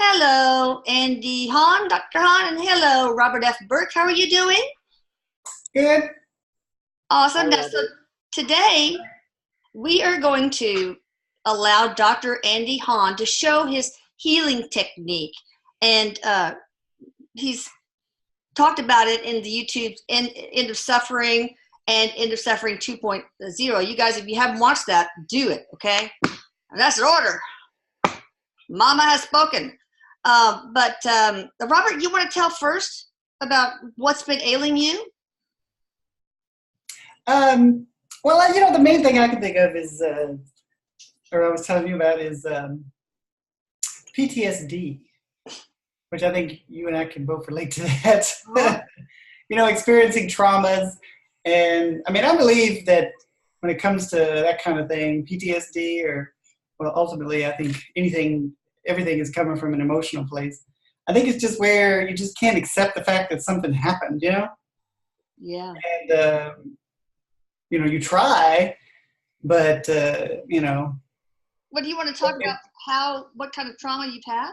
Hello, Andy Hahn, Dr. Hahn, and hello, Robert F. Burke. How are you doing? Good. Awesome. Hi, Now, so Robert. today we are going to allow Dr. Andy Hahn to show his healing technique. And he's talked about it in the YouTube End of Suffering and End of Suffering 2.0. You guys, if you haven't watched that, do it, okay? And that's an order. Mama has spoken. But Robert, you want to tell first about what's been ailing you? Well, the main thing I can think of is, or I was telling you about, is PTSD, which I think you and I can both relate to that. Experiencing traumas. And I mean, I believe that when it comes to that kind of thing, PTSD, well, ultimately, I think everything is coming from an emotional place. I think it's just where you just can't accept the fact that something happened, Yeah. And, you try, but, What do you want to talk about? What kind of trauma you've had?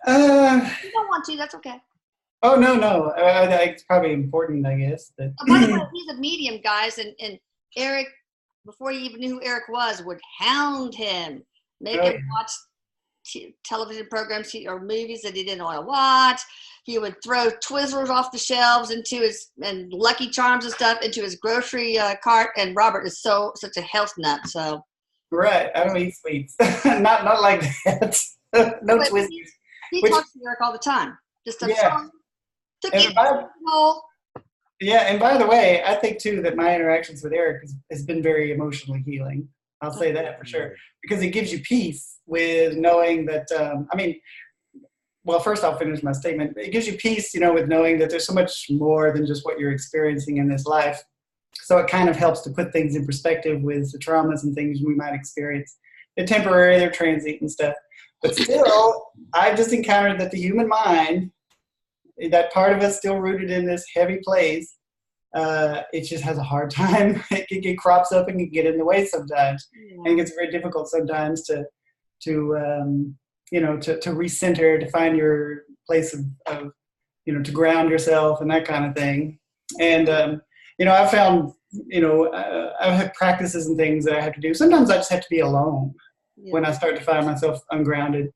You don't want to, that's okay. Oh, no. It's probably important, I guess. Oh, by the way, he's a medium, guys, and Eric, before he even knew who Eric was, would hound him, make him watch television programs or movies that he didn't want to watch. He would throw Twizzlers off the shelves and Lucky Charms and stuff into his grocery cart. And Robert is such a health nut. So right, I don't eat sweets. not like that. No Twizzlers. He talks to Eric all the time. Just and by the way, I think too that my interactions with Eric has been very emotionally healing. I'll say that for sure, because it gives you peace with knowing that, first I'll finish my statement. It gives you peace, with knowing that there's so much more than just what you're experiencing in this life. So it kind of helps to put things in perspective with the traumas and things we might experience. They're temporary, they're transient and stuff. But still, I've just encountered that the human mind, that part of us still rooted in this heavy place, it just has a hard time. It crops up and can get in the way sometimes. Yeah. And it's very difficult sometimes to recenter, to find your place of to ground yourself and that kind of thing. And, I found, I have practices and things that I have to do. Sometimes I just have to be alone when I start to find myself ungrounded,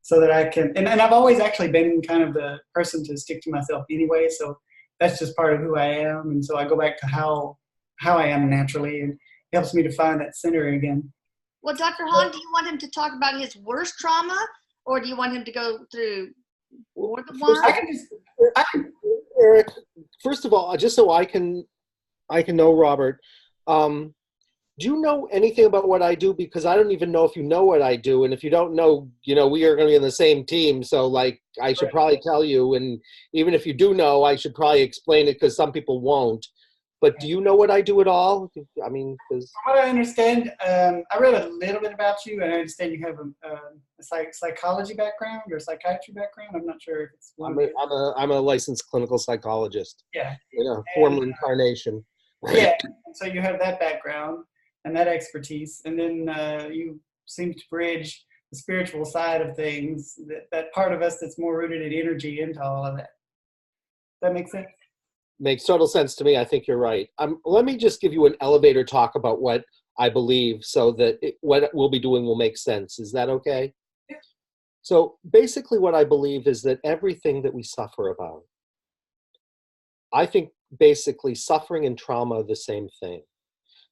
so that I can, and I've always actually been kind of the person to stick to myself anyway. So that's just part of who I am. And so I go back to how I am naturally, and it helps me to find that center again. Well, Dr. Hahn, do you want him to talk about his worst trauma, or do you want him to go through more than one? Eric, first of all, just so I can know Robert, do you know anything about what I do? Because I don't even know if you know what I do. And if you don't know, we are going to be in the same team. So I should probably tell you. And even if you do know, I should probably explain it, because some people won't. But do you know what I do at all? I mean, from what I understand, I read a little bit about you, and I understand you have a psychology background or psychiatry background. I'm not sure if it's one. I'm a licensed clinical psychologist. Yeah. Formal incarnation. Yeah. So you have that background and that expertise, and then you seem to bridge the spiritual side of things, that part of us that's more rooted in energy, into all of that. Does that make sense? Makes total sense to me. I think you're right. Let me just give you an elevator talk about what I believe, so that what we'll be doing will make sense. Is that okay? Yeah. So basically what I believe is that everything that we suffer about, I think basically suffering and trauma are the same thing.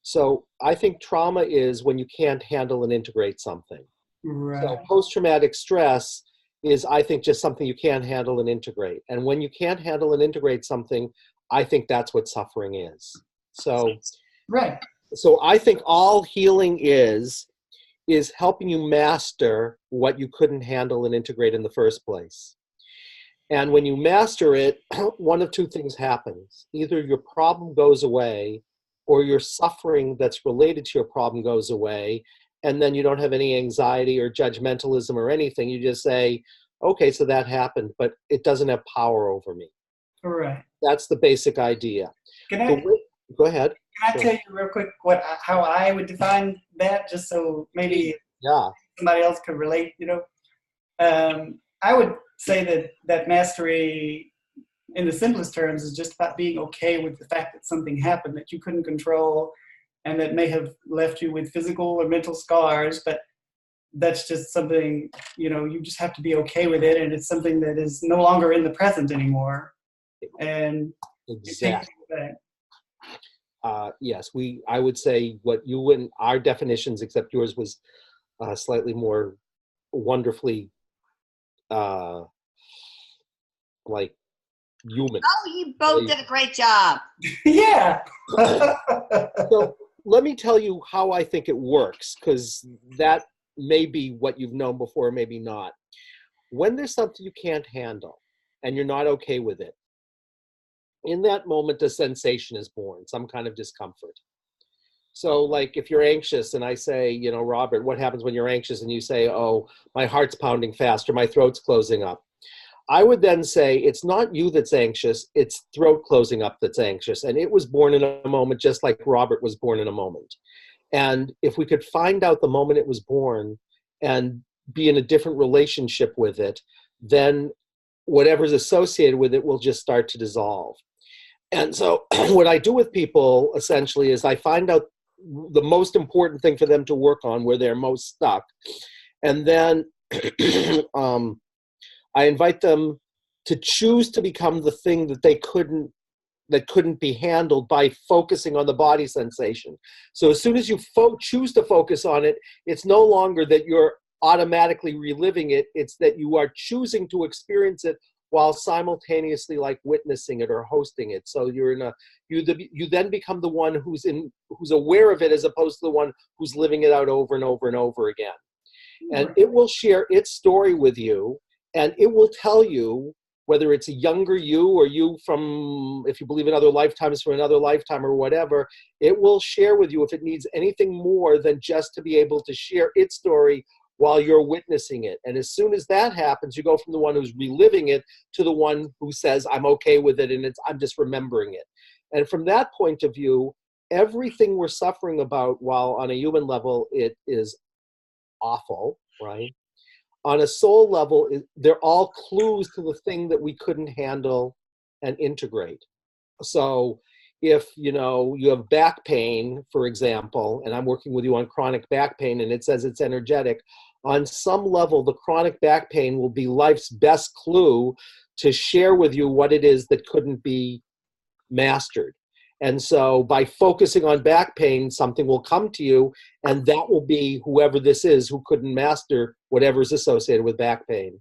So I think trauma is when you can't handle and integrate something. Right. So post-traumatic stress is, I think, just something you can't handle and integrate. And when you can't handle and integrate something, I think that's what suffering is. So, right. So I think all healing is helping you master what you couldn't handle and integrate in the first place. And when you master it, one of two things happens. Either your problem goes away, or your suffering that's related to your problem goes away, and then you don't have any anxiety or judgmentalism or anything. You just say, okay, so that happened, but it doesn't have power over me. Right. That's the basic idea. Go ahead. Can I tell you real quick how I would define that, just so maybe somebody else could relate, I would say that mastery, in the simplest terms, is just about being okay with the fact that something happened that you couldn't control and that may have left you with physical or mental scars, but that's just something, you just have to be okay with it, and it's something that is no longer in the present anymore. And exactly. Yes, I would say what you and our definitions, except yours was slightly more wonderfully like human. Oh, you both did a great job. Yeah. So let me tell you how I think it works, because that may be what you've known before, maybe not. When there's something you can't handle and you're not okay with it, in that moment, a sensation is born, some kind of discomfort. So like if you're anxious and I say, Robert, what happens when you're anxious? And you say, oh, my heart's pounding faster, my throat's closing up. I would then say, it's not you that's anxious, it's throat closing up that's anxious. And it was born in a moment, just like Robert was born in a moment. And if we could find out the moment it was born and be in a different relationship with it, then whatever's associated with it will just start to dissolve. And so what I do with people essentially is I find out the most important thing for them to work on, where they're most stuck. And then I invite them to choose to become the thing that couldn't be handled by focusing on the body sensation. So as soon as you choose to focus on it, it's no longer that you're automatically reliving it. It's that you are choosing to experience it while simultaneously like witnessing it or hosting it. So you then become the one who's aware of it, as opposed to the one who's living it out over and over and over again. And it will share its story with you, and it will tell you whether it's a younger you or you from, if you believe in other lifetimes, from another lifetime or whatever. It will share with you if it needs anything more than just to be able to share its story while you're witnessing it. And as soon as that happens, you go from the one who's reliving it to the one who says, I'm okay with it, and I'm just remembering it. And from that point of view, everything we're suffering about, while on a human level it is awful, right? On a soul level, they're all clues to the thing that we couldn't handle and integrate. So if you have back pain, for example, and I'm working with you on chronic back pain, and it says it's energetic, on some level, the chronic back pain will be life's best clue to share with you what it is that couldn't be mastered. And so by focusing on back pain, something will come to you, and that will be whoever this is who couldn't master whatever's associated with back pain.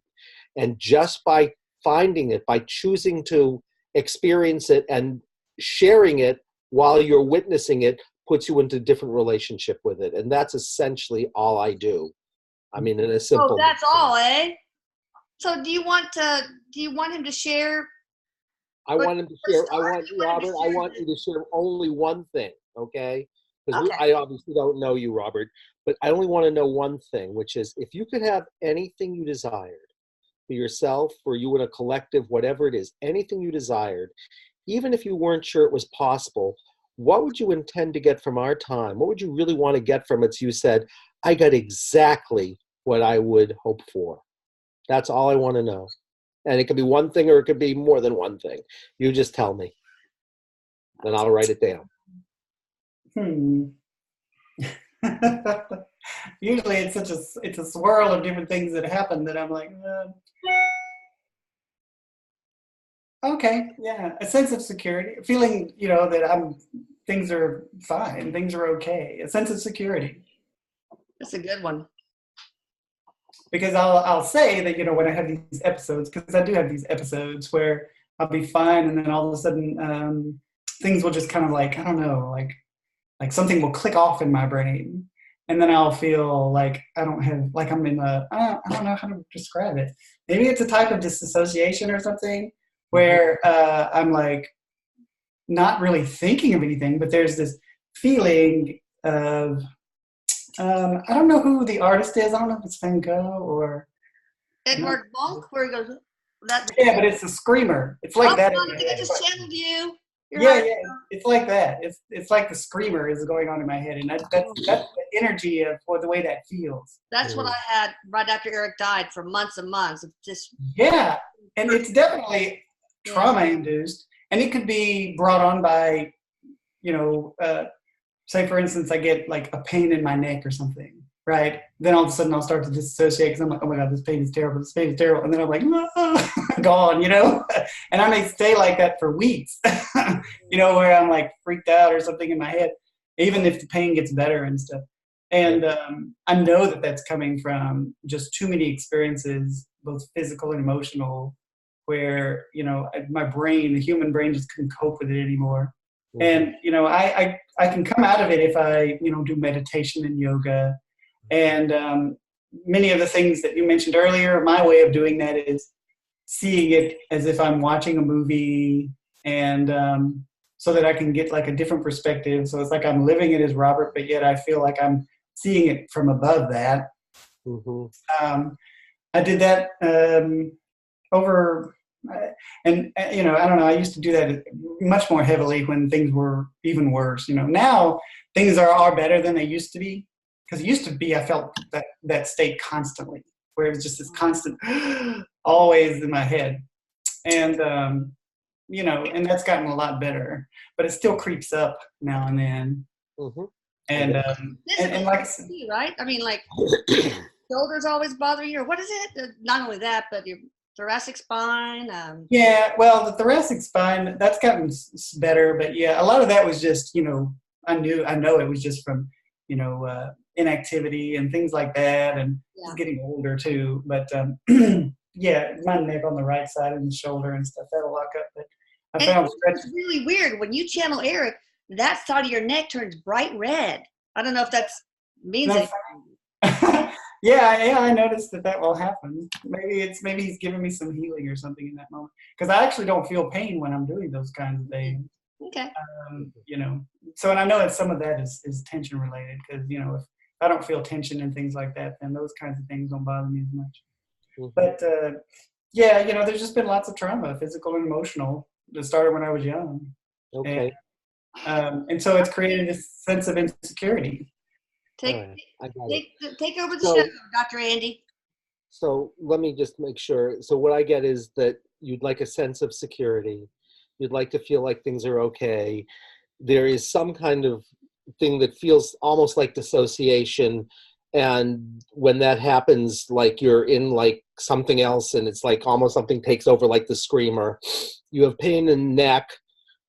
And just by finding it, by choosing to experience it and sharing it while you're witnessing it, puts you into a different relationship with it. And that's essentially all I do. I mean, in a simple. Oh, that's all, eh? So do you want him to share? I want him to share. Robert, I want you to share only one thing, okay? Because I obviously don't know you, Robert, but I only want to know one thing, which is if you could have anything you desired for yourself, or you in a collective, whatever it is, anything you desired, even if you weren't sure it was possible, what would you intend to get from our time? What would you really want to get from it so you said, I got exactly what I would hope for? That's all I want to know. And it could be one thing or it could be more than one thing. You just tell me. Then I'll write it down. Usually it's a swirl of different things that happen that I'm like, okay, yeah. A sense of security, feeling, that things are fine, things are okay. A sense of security. That's a good one. Because I'll say that, when I have these episodes, because I do have these episodes where I'll be fine, and then all of a sudden things will just kind of like, I don't know, like something will click off in my brain, and then I'll feel like I don't have, like I'm in I don't know how to describe it. Maybe it's a type of disassociation or something where I'm like not really thinking of anything, but there's this feeling of, I don't know who the artist is. I don't know if it's Van Gogh or Edward Monk, where he goes. Yeah, but it's a screamer. It's like that. I think I just channeled you. You're Yeah, higher. yeah, it's like that. It's like the screamer is going on in my head, and that's the energy of what the way that feels. That's what I had right after Eric died for months and months. Of just Yeah, and it's definitely yeah. trauma induced, and it could be brought on by, you know, say for instance, I get like a pain in my neck or something, right? Then all of a sudden I'll start to disassociate because I'm like, oh my god, this pain is terrible, this pain is terrible, and then I'm like, gone, you know, and I may stay like that for weeks, you know, where I'm like freaked out or something in my head, even if the pain gets better and stuff. And I know that that's coming from just too many experiences, both physical and emotional, where, you know, my brain, the human brain, just couldn't cope with it anymore. And, you know, I can come out of it if I, you know, do meditation and yoga. And many of the things that you mentioned earlier, my way of doing that is seeing it as if I'm watching a movie, and so that I can get like a different perspective. So it's like I'm living it as Robert, but yet I feel like I'm seeing it from above that. I did that over, and you know, I don't know. I used to do that much more heavily when things were even worse. You know, now things are better than they used to be, because it used to be I felt that state constantly, where it was just this constant, always in my head, and you know, and that's gotten a lot better, but it still creeps up now and then. And and like I said, right? I mean, like shoulders always bother you, or what is it? Not only that, but your thoracic spine. Yeah, well, the thoracic spine, that's gotten better, but yeah, a lot of that was just, you know, I know it was just from, you know, inactivity and things like that, and just getting older too. But yeah, my neck on the right side and the shoulder and stuff, that'll lock up. But I found it's really weird when you channel Eric. That side of your neck turns bright red. I don't know if that means anything. Yeah, I noticed that will happen. Maybe he's giving me some healing or something in that moment, because I actually don't feel pain when I'm doing those kinds of things. Okay. You know, so, and I know that some of that is tension related, because, you know, if I don't feel tension and things like that, then those kinds of things don't bother me as much. But yeah, you know, there's just been lots of trauma, physical and emotional, that started when I was young. Okay. And so it's created this sense of insecurity. Take over the So, show, Dr. Andy. So let me just make sure. So what I get is that you'd like a sense of security. You'd like to feel like things are okay. There is some kind of thing that feels almost like dissociation. And when that happens, like you're in like something else, and it's like almost something takes over, like the screamer. You have pain in the neck,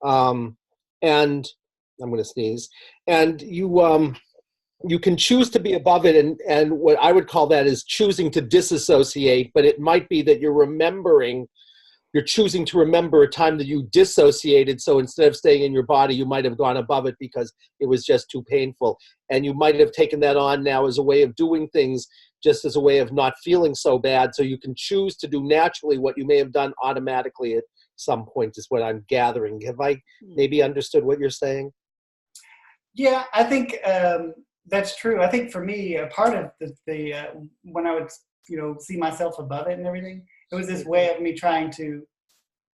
and I'm going to sneeze. And you can choose to be above it, and what I would call that is choosing to disassociate, but it might be that you're choosing to remember a time that you dissociated, so instead of staying in your body, you might have gone above it because it was just too painful, and you might have taken that on now as a way of doing things, just as a way of not feeling so bad, so you can choose to do naturally what you may have done automatically at some point, is what I'm gathering. Have I maybe understood what you're saying? Yeah, I think that's true. I think for me, a part of the when I would, you know, see myself above it and everything, it was this way of me trying to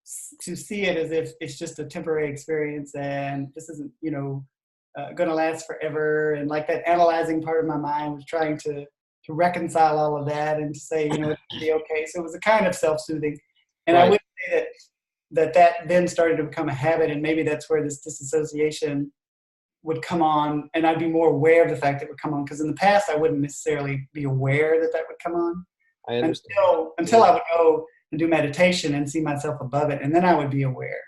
see it as if it's just a temporary experience, and this isn't, you know, going to last forever. And like that analyzing part of my mind was trying to reconcile all of that and to say, you know, it'll be okay. So it was a kind of self-soothing. And I would say that then started to become a habit, and maybe that's where this disassociation would come on, and I'd be more aware of the fact that it would come on, because in the past I wouldn't necessarily be aware that would come on. I understand. Until I would go and do meditation and see myself above it, and then I would be aware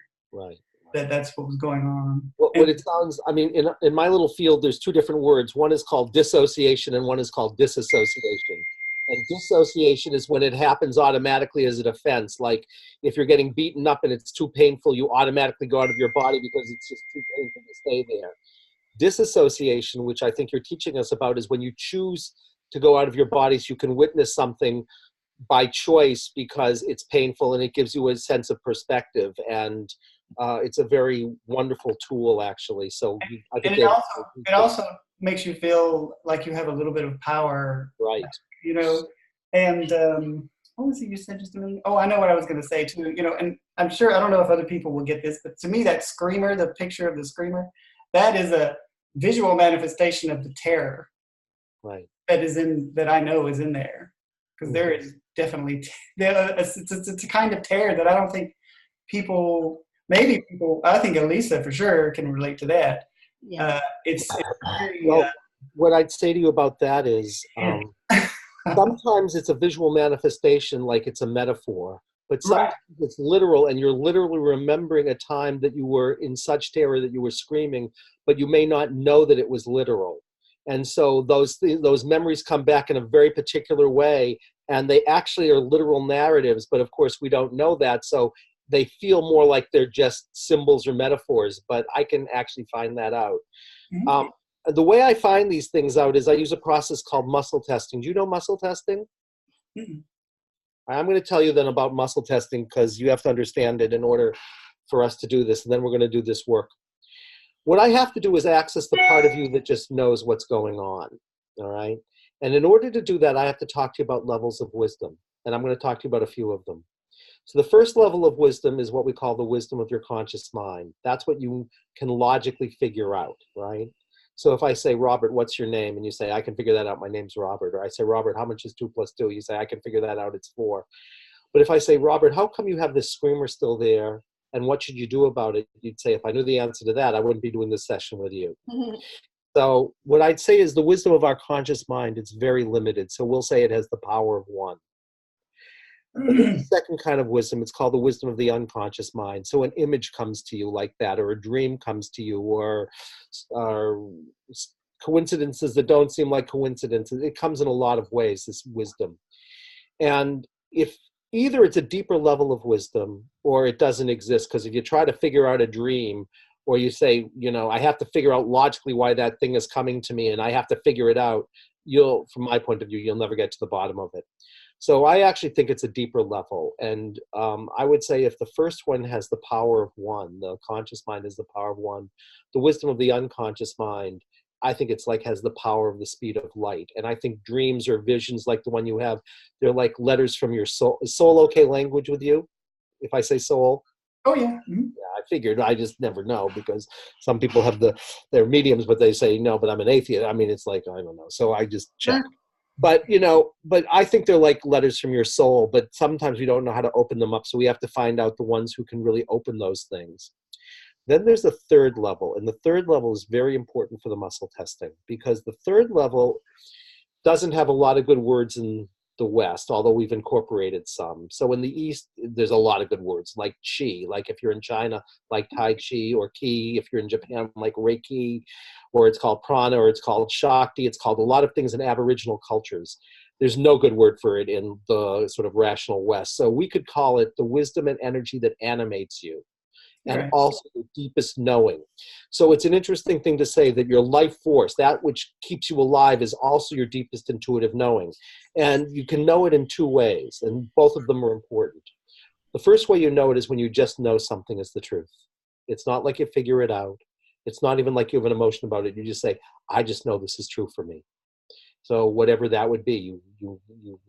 that that's what was going on. What it sounds, I mean, in my little field, there's two different words. One is called dissociation and one is called disassociation. And dissociation is when it happens automatically as a defense. Like if you're getting beaten up and it's too painful, you automatically go out of your body because it's just too painful to stay there. Disassociation, which I think you're teaching us about, is when you choose to go out of your body so you can witness something by choice because it's painful, and it gives you a sense of perspective. And it's a very wonderful tool, actually. So I think it also makes you feel like you have a little bit of power, right? You know, and what was it you said just a minute? Oh, I know what I was going to say too. And I'm sure, I don't know if other people will get this, but to me, that screamer, the picture of the screamer, that is a visual manifestation of the terror Right. that I know is in there, because there is definitely it's a kind of terror that I don't think maybe people, I think Elisa for sure can relate to that. Yeah. It's very, Well, what I'd say to you about that is sometimes it's a visual manifestation, like it's a metaphor, but right. sometimes it's literal, and you're literally remembering a time that you were in such terror that you were screaming, but you may not know that it was literal. And so those memories come back in a very particular way, and they actually are literal narratives, but of course we don't know that, so they feel more like they're just symbols or metaphors, but I can actually find that out. Mm-hmm. The way I find these things out is I use a process called muscle testing. Do you know muscle testing? Mm-hmm. I'm going to tell you then about muscle testing, because you have to understand it in order for us to do this, and then we're going to do this work. What I have to do is access the part of you that just knows what's going on, all right? And in order to do that, I have to talk to you about levels of wisdom, and I'm going to talk to you about a few of them. So the first level of wisdom is what we call the wisdom of your conscious mind. That's what you can logically figure out, right? So if I say, Robert, what's your name? And you say, I can figure that out. My name's Robert. Or I say, Robert, how much is 2 + 2? You say, I can figure that out. It's 4. But if I say, Robert, how come you have this screamer still there? And what should you do about it? You'd say, if I knew the answer to that, I wouldn't be doing this session with you. So what I'd say is the wisdom of our conscious mind, it's very limited. So we'll say it has the power of 1. But there's a second kind of wisdom. It's called the wisdom of the unconscious mind. So an image comes to you like that, or a dream comes to you, or coincidences that don't seem like coincidences. It comes in a lot of ways, this wisdom. And if either it's a deeper level of wisdom or it doesn't exist, because if you try to figure out a dream, or you say, I have to figure out logically why that thing is coming to me and I have to figure it out, from my point of view, you'll never get to the bottom of it. So I actually think it's a deeper level. And I would say if the first one has the power of 1, the conscious mind has the power of 1, the wisdom of the unconscious mind, I think it's has the power of the speed of light. And I think dreams or visions like the one you have, they're like letters from your soul. Is soul okay language with you? If I say soul? Oh, yeah. Mm-hmm. Yeah, I figured. I just never know, because some people have they're mediums, but they say, no, but I'm an atheist. I mean, it's I don't know. So I just check. But, but I think they're like letters from your soul, but sometimes we don't know how to open them up. So we have to find out the ones who can really open those things. Then there's the third level, and the third level is very important for the muscle testing, because the third level doesn't have a lot of good words in the West, although we've incorporated some. So in the East, there's a lot of good words, like Qi, like if you're in China, like Tai Chi, or Ki, if you're in Japan, like Reiki, or it's called Prana, or it's called Shakti. It's called a lot of things in Aboriginal cultures. There's no good word for it in the sort of rational West. So we could call it the wisdom and energy that animates you, and also the deepest knowing. So it's an interesting thing to say that your life force, that which keeps you alive, is also your deepest intuitive knowing. And you can know it in 2 ways, and both of them are important. The first way you know it is when you just know something is the truth. It's not like you figure it out. It's not even like you have an emotion about it. You just say, I just know this is true for me. So whatever that would be, you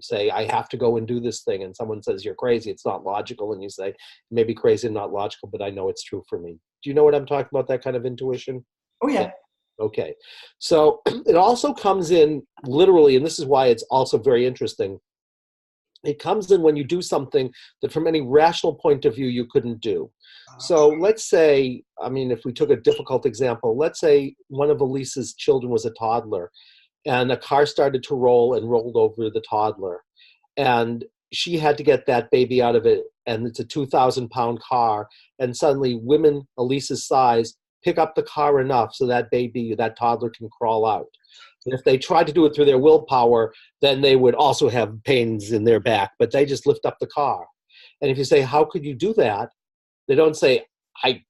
say, I have to go and do this thing. And someone says, you're crazy. It's not logical. And you say, maybe crazy and not logical, but I know it's true for me. Do you know what I'm talking about, that kind of intuition? Oh, yeah. Okay. So it also comes in literally, and this is why it's also very interesting. It comes in when you do something that from any rational point of view you couldn't do. So let's say, if we took a difficult example, let's say one of Elisa's children was a toddler, and a car started to roll and rolled over the toddler. And she had to get that baby out of it, and it's a 2,000-pound car, and suddenly women Elisa's size pick up the car enough so that toddler can crawl out. And if they tried to do it through their willpower, then they would also have pains in their back, but they just lift up the car. And if you say, how could you do that? They don't say, I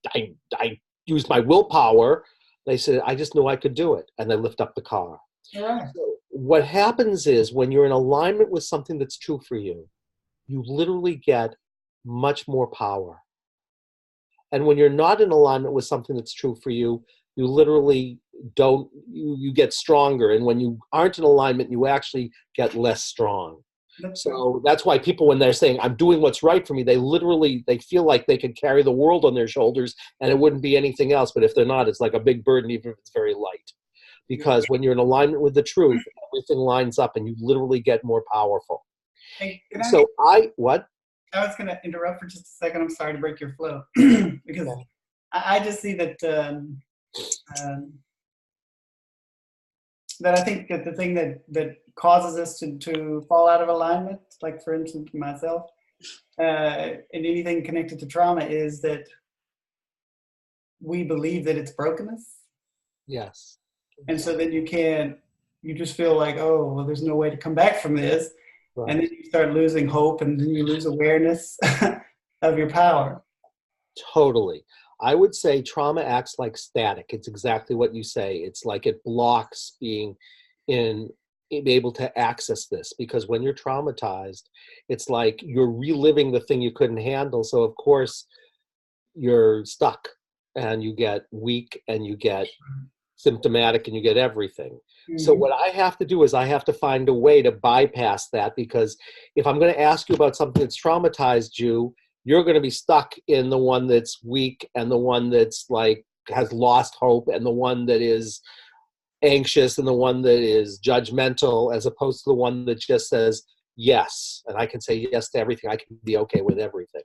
used my willpower. They say, I just knew I could do it. And they lift up the car. Right. So what happens is when you're in alignment with something that's true for you, you literally get much more power. And when you're not in alignment with something that's true for you, you literally you get stronger. And when you aren't in alignment, you actually get less strong. That's true. So that's why people, when they're saying, I'm doing what's right for me, they feel like they could carry the world on their shoulders and it wouldn't be anything else. But if they're not, it's like a big burden, even if it's very light. Because when you're in alignment with the truth, everything lines up and you literally get more powerful. Hey, So what? I was going to interrupt for just a second. I'm sorry to break your flow because Okay. I just see that that I think that the thing that causes us to fall out of alignment, like for instance myself, in anything connected to trauma, is that we believe that it's broken us, Yes. and so then you just feel like, oh well, there's no way to come back from this, Right. and then you start losing hope, and then you lose awareness of your power. Totally. I would say trauma acts like static. It's exactly what you say. It's like it blocks being able to access this, because when you're traumatized, it's like you're reliving the thing you couldn't handle. So of course you're stuck and you get weak and you get symptomatic and you get everything. So what I have to do is I have to find a way to bypass that, because if I'm going to ask you about something that's traumatized you, you're going to be stuck in the one that's weak and the one that's like has lost hope and the one that is anxious and the one that is judgmental, as opposed to the one that just says yes. And I can say yes to everything. I can be okay with everything.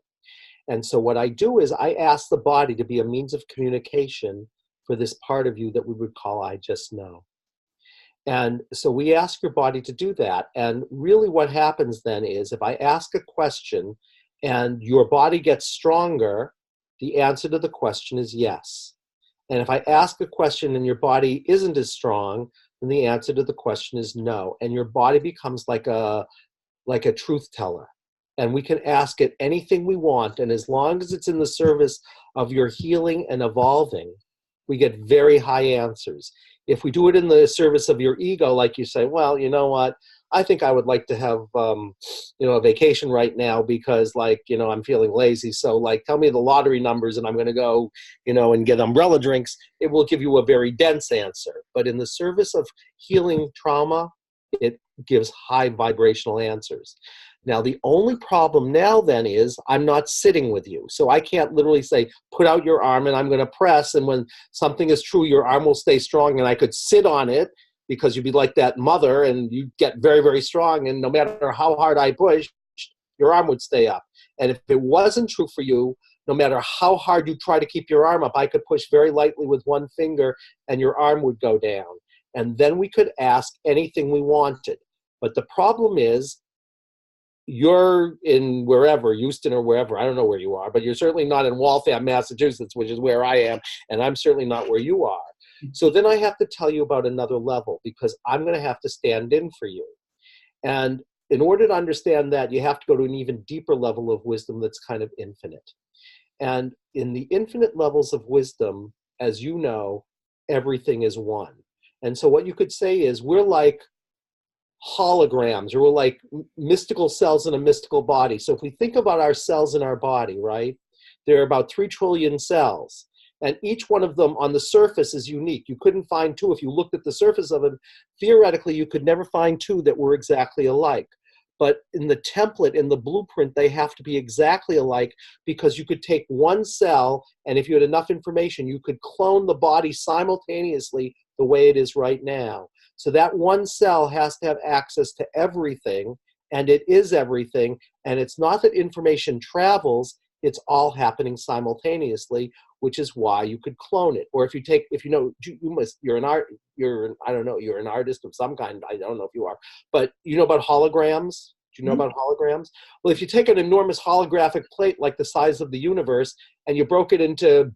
And so what I do is I ask the body to be a means of communication for this part of you that we would call I just know. And so we ask your body to do that. And really what happens then is if I ask a question and your body gets stronger, the answer to the question is yes. And if I ask a question and your body isn't as strong, then the answer to the question is no. And your body becomes like a truth teller. And we can ask it anything we want. And as long as it's in the service of your healing and evolving, we get very high answers. If we do it in the service of your ego, like you say, well, you know what? I think I would like to have, a vacation right now because, I'm feeling lazy. So, tell me the lottery numbers and I'm going to go, and get umbrella drinks. It will give you a very dense answer. But in the service of healing trauma, it gives high vibrational answers. Now, the only problem now then is I'm not sitting with you. So I can't literally say, put out your arm and I'm going to press. And when something is true, your arm will stay strong. And I could sit on it because you'd be like that mother and you'd get very, very strong. And no matter how hard I pushed, your arm would stay up. And if it wasn't true for you, no matter how hard you try to keep your arm up, I could push very lightly with one finger and your arm would go down. And then we could ask anything we wanted. But the problem is, you're in wherever, Houston or wherever, I don't know where you are, but you're certainly not in Waltham, Massachusetts, which is where I am, and I'm certainly not where you are. So then I have to tell you about another level, because I'm going to have to stand in for you. And in order to understand that, you have to go to an even deeper level of wisdom that's kind of infinite. And in the infinite levels of wisdom, as you know, everything is one. And so what you could say is we're like holograms, or we're like mystical cells in a mystical body. So if we think about our cells in our body, right, there are about 3 trillion cells, and each one of them on the surface is unique. You couldn't find 2 if you looked at the surface of it. Theoretically, you could never find 2 that were exactly alike. But in the template, in the blueprint, they have to be exactly alike, because you could take one cell, and if you had enough information, you could clone the body simultaneously the way it is right now. So that one cell has to have access to everything, and it is everything. And it's not that information travels, it's all happening simultaneously, which is why you could clone it. Or you're an artist of some kind. I don't know if you are, but you know about holograms? Do you know about holograms? Well, if you take an enormous holographic plate like the size of the universe and you broke it into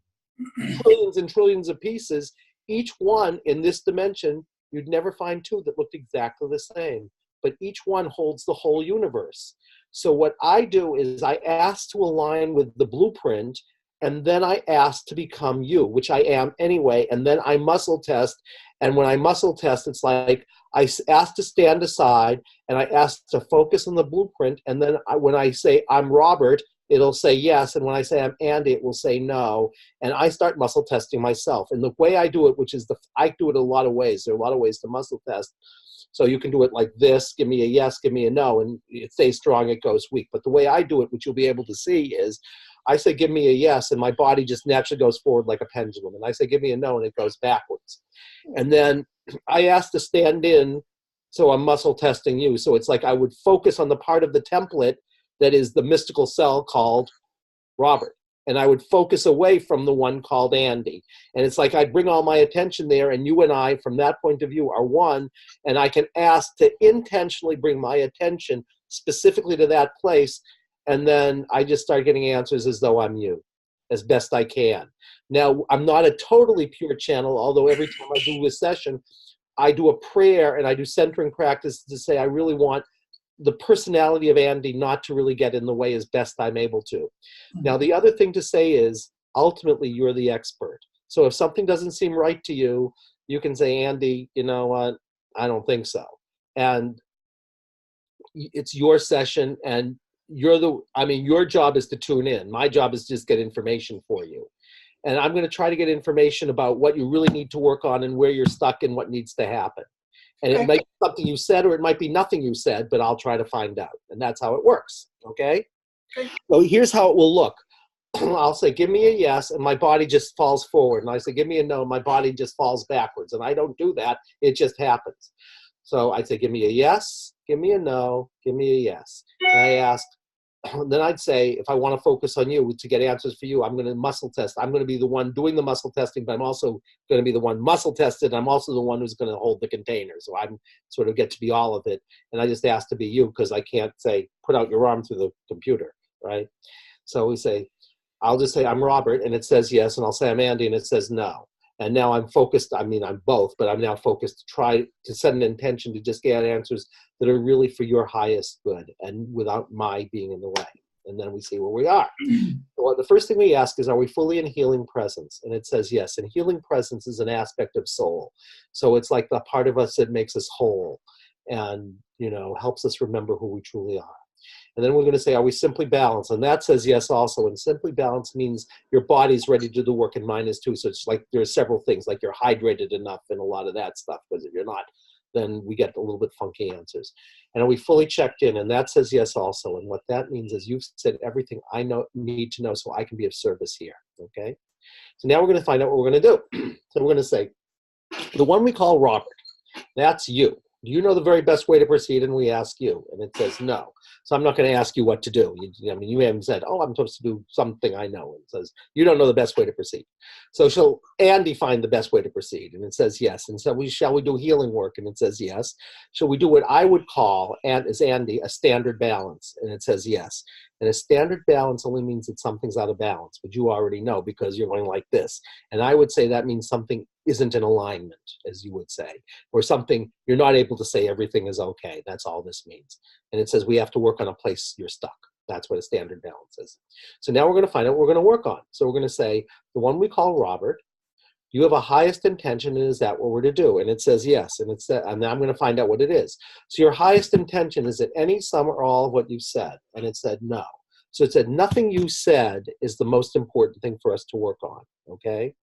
trillions and trillions of pieces, each one in this dimension, you'd never find 2 that looked exactly the same, but each one holds the whole universe. So what I do is I ask to align with the blueprint, and then I ask to become you, which I am anyway, and then I muscle test. And when I muscle test, it's like I ask to stand aside, and I ask to focus on the blueprint, and then when I say I'm Robert, it'll say yes, and when I say I'm Andy, it will say no, and I start muscle testing myself. And the way I do it, I do it a lot of ways. There are a lot of ways to muscle test. So you can do it like this, give me a yes, give me a no, and it stays strong, it goes weak. But the way I do it, which you'll be able to see, is I say, give me a yes, and my body just naturally goes forward like a pendulum. And I say, give me a no, and it goes backwards. And then I ask to stand in, so I'm muscle testing you. So it's like I would focus on the part of the template that is the mystical cell called Robert. And I would focus away from the one called Andy. And it's like I'd bring all my attention there, and you and I, from that point of view, are one. And I can ask to intentionally bring my attention specifically to that place. And then I just start getting answers as though I'm you, as best I can. Now, I'm not a totally pure channel, although every time I do a session, I do a prayer and I do centering practice to say I really want the personality of Andy not to really get in the way as best I'm able to. Now, the other thing to say is, ultimately, you're the expert. So if something doesn't seem right to you, you can say, Andy, you know what, I don't think so. And it's your session, and your job is to tune in. My job is just get information for you. And I'm going to try to get information about what you really need to work on and where you're stuck and what needs to happen. And it might be something you said, or it might be nothing you said, but I'll try to find out. And that's how it works, okay? So here's how it will look. I'll say, give me a yes, and my body just falls forward. And I say, give me a no, my body just falls backwards. And I don't do that. It just happens. So I say, give me a yes, give me a no, give me a yes. And I ask, then I'd say, if I want to focus on you to get answers for you, I'm going to muscle test. I'm going to be the one doing the muscle testing, but I'm also going to be the one muscle tested. I'm also the one who's going to hold the container. So I'm sort of get to be all of it. And I just ask to be you because I can't say, put out your arm through the computer, right? So we say, I'll just say, I'm Robert, and it says yes. And I'll say, I'm Andy, and it says no. And now I'm focused. I mean, I'm both, but I'm now focused to try to set an intention to just get answers that are really for your highest good and without my being in the way. And then we see where we are. Well, the first thing we ask is, are we fully in healing presence? And it says yes. And healing presence is an aspect of soul. So it's like the part of us that makes us whole and, helps us remember who we truly are. And then we're going to say, are we simply balanced? And that says yes also. And simply balanced means your body's ready to do the work, and mine is too. So it's like there are several things, like you're hydrated enough and a lot of that stuff. Because if you're not, then we get a little bit funky answers. And are we fully checked in? And that says yes also. And what that means is you've said everything I need to know so I can be of service here. Okay? So now we're going to find out what we're going to do. So we're going to say, the one we call Robert, that's you. Do you know the very best way to proceed? And we ask you. And it says no. So I'm not going to ask you what to do. You haven't said, oh, I'm supposed to do something I know. It says, you don't know the best way to proceed. So shall Andy find the best way to proceed? And it says yes. And so shall we do healing work? And it says yes. Shall we do what I would call, as Andy, a standard balance? And it says yes. And a standard balance only means that something's out of balance, but you already know because you're going like this. And I would say that means something isn't in alignment, as you would say, or something you're not able to say everything is okay. That's all this means. And it says we have to work on a place you're stuck. That's what a standard balance is. So now we're going to find out what we're going to work on. So we're going to say, the one we call Robert, you have a highest intention, and is that what we're to do? And it says yes. And now I'm going to find out what it is. So your highest intention is it any, some, or all of what you've said? And it said no. So it said nothing you said is the most important thing for us to work on. Okay?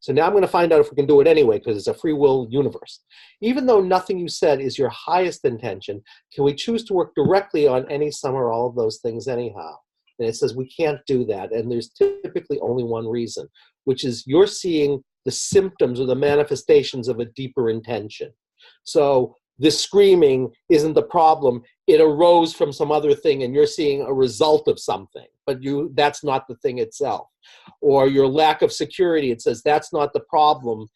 So now I'm going to find out if we can do it anyway, because it's a free will universe. Even though nothing you said is your highest intention, can we choose to work directly on any, some, or all of those things anyhow? And it says we can't do that. And there's typically only one reason, which is you're seeing the symptoms or the manifestations of a deeper intention. So this screaming isn't the problem. It arose from some other thing, and you're seeing a result of something, but that's not the thing itself. Or your lack of security, it says that's not the problem.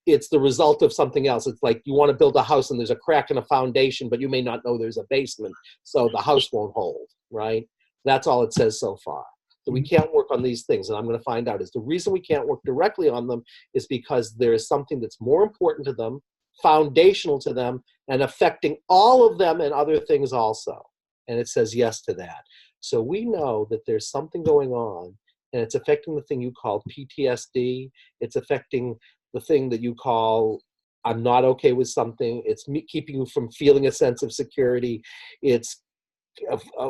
It's the result of something else. It's like you want to build a house and there's a crack in a foundation, but you may not know there's a basement, so the house won't hold, right? That's all it says so far. So we can't work on these things, and I'm going to find out is the reason we can't work directly on them is because there is something that's more important to them, foundational to them, and affecting all of them and other things also. And it says yes to that. So we know that there's something going on, and it's affecting the thing you call PTSD. It's affecting the thing that you call I'm not okay with something. It's keeping you from feeling a sense of security. It's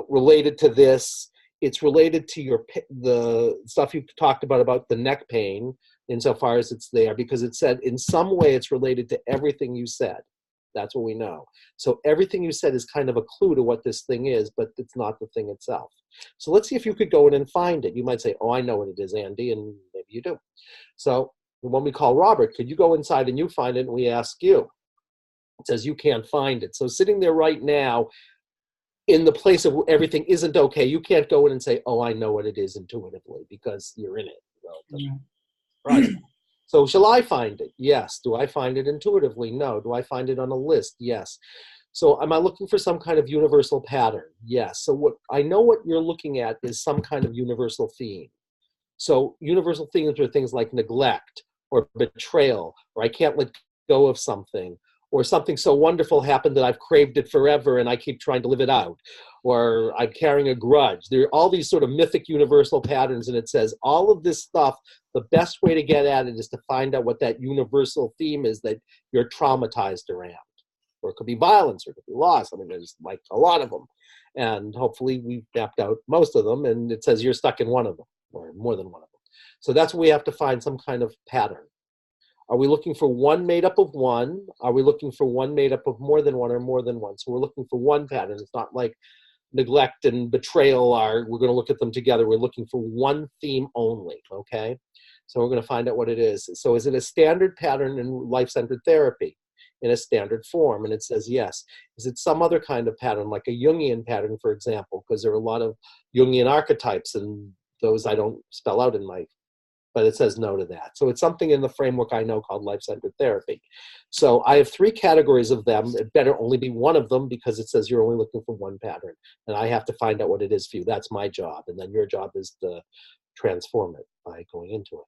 related to this. It's related to the stuff you talked about the neck pain, insofar as it's there, because it said in some way it's related to everything you said. That's what we know. So everything you said is kind of a clue to what this thing is, but it's not the thing itself. So let's see if you could go in and find it. You might say, oh, I know what it is, Andy, and maybe you do. So when we call Robert, could you go inside and you find it, and we ask you? It says you can't find it. So sitting there right now, in the place of everything isn't okay, you can't go in and say, oh, I know what it is intuitively, because you're in it. Well, right. So shall I find it? Yes. Do I find it intuitively? No. Do I find it on a list? Yes. So am I looking for some kind of universal pattern? Yes. So what I know what you're looking at is some kind of universal theme. So universal themes are things like neglect or betrayal, or I can't let go of something, or something so wonderful happened that I've craved it forever and I keep trying to live it out, or I'm carrying a grudge. There are all these sort of mythic universal patterns, and it says all of this stuff, the best way to get at it is to find out what that universal theme is that you're traumatized around. Or it could be violence, or it could be loss. I mean, there's like a lot of them. And hopefully we've mapped out most of them, and it says you're stuck in one of them, or more than one of them. So that's what we have to find, some kind of pattern. Are we looking for one made up of one? Are we looking for one made up of more than one, or more than one? So we're looking for one pattern. It's not like neglect and betrayal are, we're going to look at them together. We're looking for one theme only, okay? So we're going to find out what it is. So is it a standard pattern in life-centered therapy in a standard form? And it says yes. Is it some other kind of pattern, like a Jungian pattern, for example? Because there are a lot of Jungian archetypes, and those I don't spell out in my, but it says no to that. So it's something in the framework I know called life-centered therapy. So I have three categories of them. It better only be one of them, because it says you're only looking for one pattern. And I have to find out what it is for you. That's my job. And then your job is to transform it by going into it.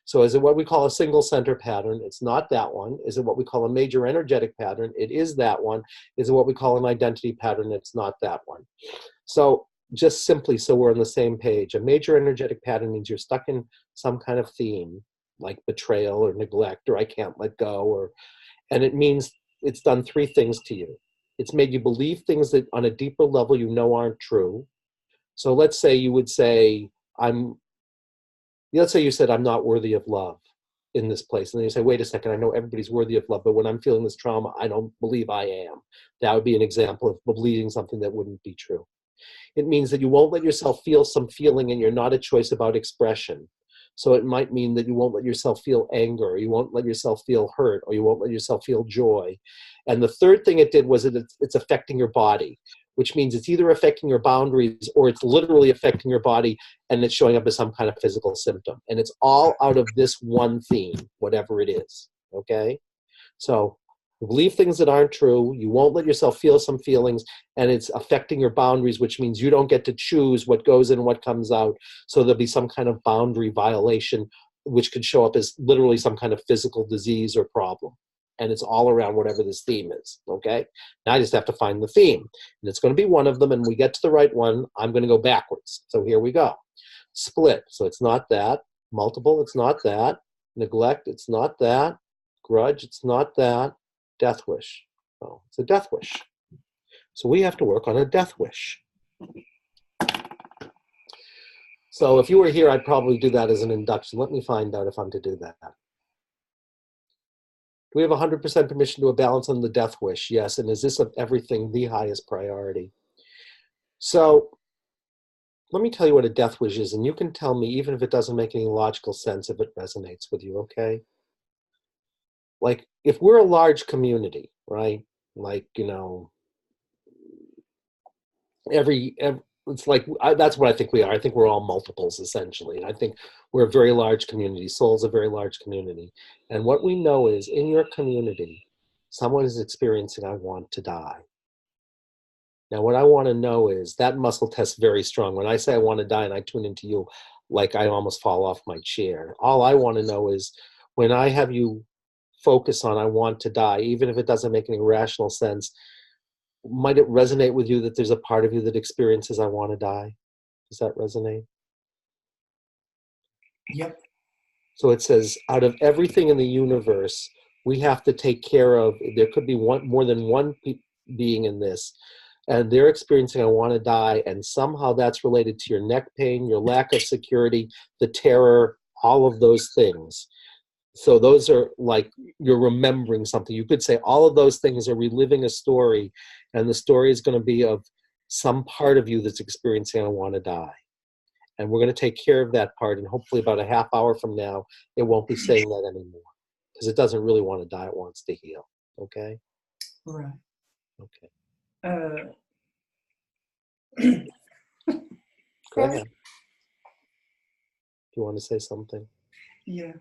So is it what we call a single center pattern? It's not that one. Is it what we call a major energetic pattern? It is that one. Is it what we call an identity pattern? It's not that one. So just simply so we're on the same page, a major energetic pattern means you're stuck in some kind of theme, like betrayal or neglect, or I can't let go, and it means it's done three things to you. It's made you believe things that on a deeper level you know aren't true. So let's say you would say, let's say you said, I'm not worthy of love in this place. And then you say, wait a second, I know everybody's worthy of love, but when I'm feeling this trauma, I don't believe I am. That would be an example of believing something that wouldn't be true. It means that you won't let yourself feel some feeling, and you're not a choice about expression. So it might mean that you won't let yourself feel anger, or you won't let yourself feel hurt, or you won't let yourself feel joy. And the third thing it did was it's affecting your body, which means it's either affecting your boundaries or it's literally affecting your body, and it's showing up as some kind of physical symptom. And it's all out of this one theme, whatever it is, okay? So you believe things that aren't true, you won't let yourself feel some feelings, and it's affecting your boundaries, which means you don't get to choose what goes in and what comes out. So there'll be some kind of boundary violation, which could show up as literally some kind of physical disease or problem. And it's all around whatever this theme is, okay? Now I just have to find the theme. And it's going to be one of them, and we get to the right one, I'm going to go backwards. So here we go. Split, so it's not that. Multiple, it's not that. Neglect, it's not that. Grudge, it's not that. Death wish. Oh, it's a death wish. So we have to work on a death wish. So if you were here, I'd probably do that as an induction. Let me find out if I'm to do that. Do we have 100% permission to a balance on the death wish? Yes. And is this of everything the highest priority? So let me tell you what a death wish is, and you can tell me, even if it doesn't make any logical sense, if it resonates with you, okay? Like, if we're a large community, right? Like, you know, every it's like, that's what I think we are. I think we're all multiples, essentially. And I think we're a very large community. Soul's a very large community. And what we know is, in your community, someone is experiencing, I want to die. Now, what I want to know is, that muscle test very strong. When I say I want to die and I tune into you, like I almost fall off my chair. All I want to know is, when I have you focus on I want to die, even if it doesn't make any rational sense, might it resonate with you that there's a part of you that experiences I want to die? Does that resonate? Yep. So it says, out of everything in the universe, we have to take care of, there could be more than one being in this, and they're experiencing I want to die, and somehow that's related to your neck pain, your lack of security, the terror, all of those things. So those are like you're remembering something. You could say all of those things are reliving a story, and the story is going to be of some part of you that's experiencing I want to die. And we're going to take care of that part, and hopefully about a half hour from now, it won't be saying that anymore because it doesn't really want to die. It wants to heal. Okay? Right. Okay. Uh, Go ahead. Do you want to say something? yeah.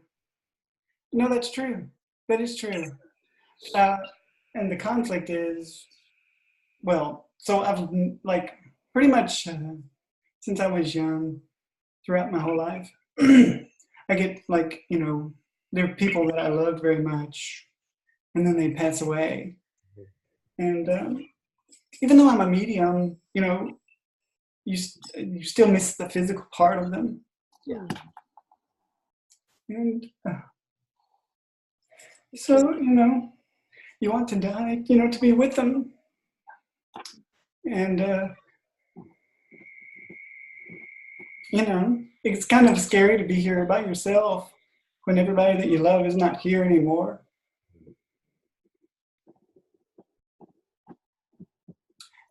No, that's true. That is true. And the conflict is, well, so I've like pretty much since I was young, throughout my whole life, I get like, there are people that I loved very much, and then they pass away. And even though I'm a medium, you still miss the physical part of them. Yeah. And so, you want to die, to be with them. And, it's kind of scary to be here by yourself when everybody that you love is not here anymore.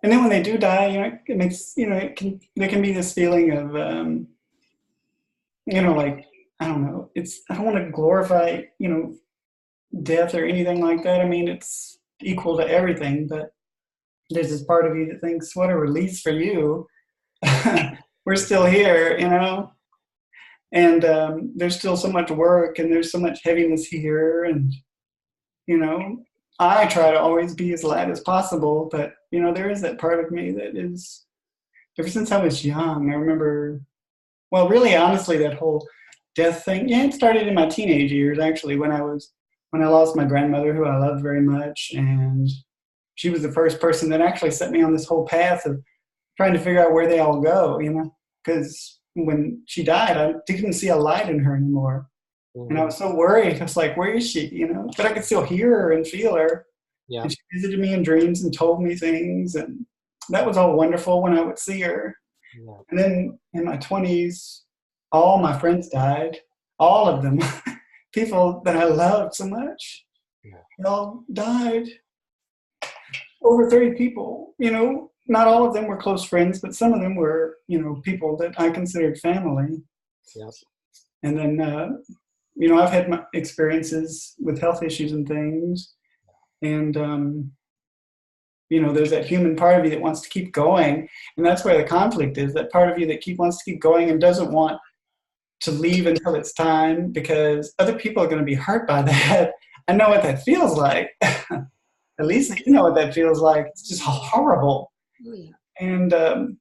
And then when they do die, it makes, there can be this feeling of, like, I don't know, I don't want to glorify, death or anything like that. I mean, it's equal to everything, but there's this part of you that thinks, what a release for you. We're still here, and there's still so much work and there's so much heaviness here. And, I try to always be as light as possible, but, there is that part of me that is, ever since I was young, I remember, well, really, honestly, that whole death thing, yeah, it started in my teenage years, actually, when I lost my grandmother, who I loved very much, and she was the first person that actually set me on this whole path of trying to figure out where they all go, because when she died, I didn't see a light in her anymore. Mm-hmm. And I was so worried. I was like, where is she, But I could still hear her and feel her. Yeah. And she visited me in dreams and told me things, and that was all wonderful when I would see her. Yeah. And then in my 20s, all my friends died, all of them. People that I loved so much, yeah. They all died. Over 30 people, not all of them were close friends, but some of them were, people that I considered family. Yes. And then, I've had my experiences with health issues and things. And, there's that human part of you that wants to keep going. And that's where the conflict is, that part of you that wants to keep going and doesn't want to leave until it's time, because other people are going to be hurt by that. I know what that feels like. At least you know what that feels like. It's just horrible. Oh, yeah. And,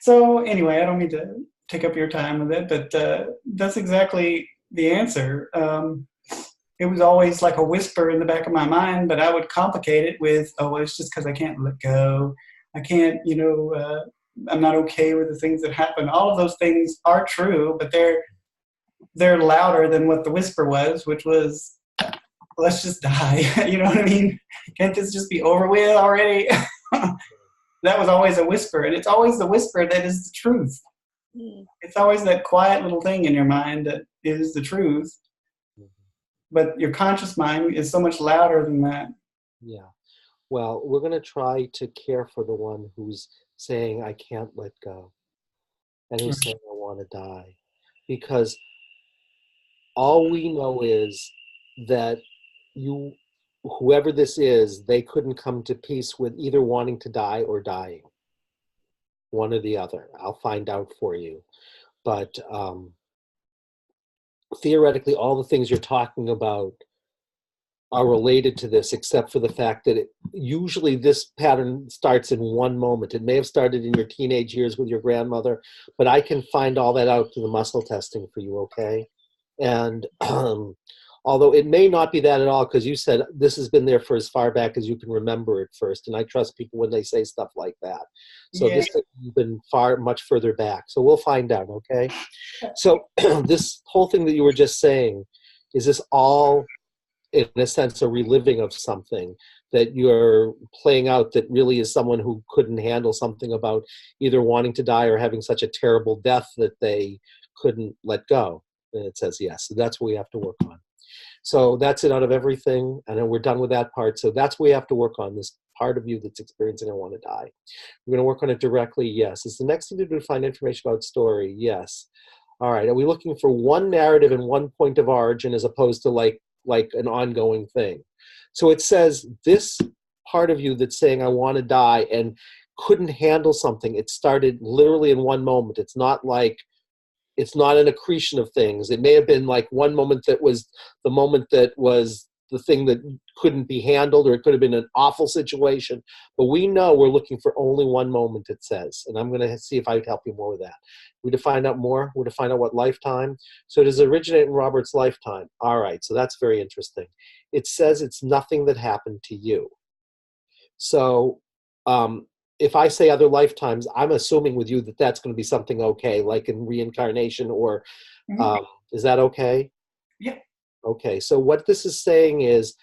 so anyway, I don't mean to take up your time with it, but that's exactly the answer. It was always like a whisper in the back of my mind, but I would complicate it with, oh, well, it's just because I can't let go. I can't, I'm not okay with the things that happen. All of those things are true, but they're louder than what the whisper was, which was, let's just die. You know what I mean? Can't this just be over with already? That was always a whisper, and it's always the whisper that is the truth. Mm. It's always that quiet little thing in your mind that is the truth. But your conscious mind is so much louder than that. Yeah. Well, we're going to try to care for the one who's saying, I can't let go, and who's saying, I want to die. Because all we know is that whoever this is, they couldn't come to peace with either wanting to die or dying. One or the other. I'll find out for you. But theoretically, all the things you're talking about are related to this, except for the fact that usually this pattern starts in one moment. It may have started in your teenage years with your grandmother, but I can find all that out through the muscle testing for you, okay? And although it may not be that at all, because you said this has been there for as far back as you can remember it first, and I trust people when they say stuff like that. So this has been much further back. So we'll find out, okay? So this whole thing that you were just saying, is this all, in a sense, a reliving of something that you're playing out that really is someone who couldn't handle something about either wanting to die or having such a terrible death that they couldn't let go? And it says yes. So that's what we have to work on. So that's it out of everything. And then we're done with that part. So that's what we have to work on, this part of you that's experiencing I want to die. We're going to work on it directly. Yes. Is the next thing to do to find information about story? Yes. All right. Are we looking for one narrative and one point of origin as opposed to like an ongoing thing? So it says this part of you that's saying I want to die and couldn't handle something. It started literally in one moment. It's not an accretion of things. It may have been like one moment that was the moment that was the thing that couldn't be handled, or it could have been an awful situation. But we know we're looking for only one moment, it says. And I'm going to see if I can help you more with that. We're to find out more. We're to find out what lifetime. So does it originate in Robert's lifetime? All right, so that's very interesting. It says it's nothing that happened to you. So if I say other lifetimes, I'm assuming with you that that's going to be something okay, like in reincarnation, or is that okay? Yeah. Okay, so what this is saying is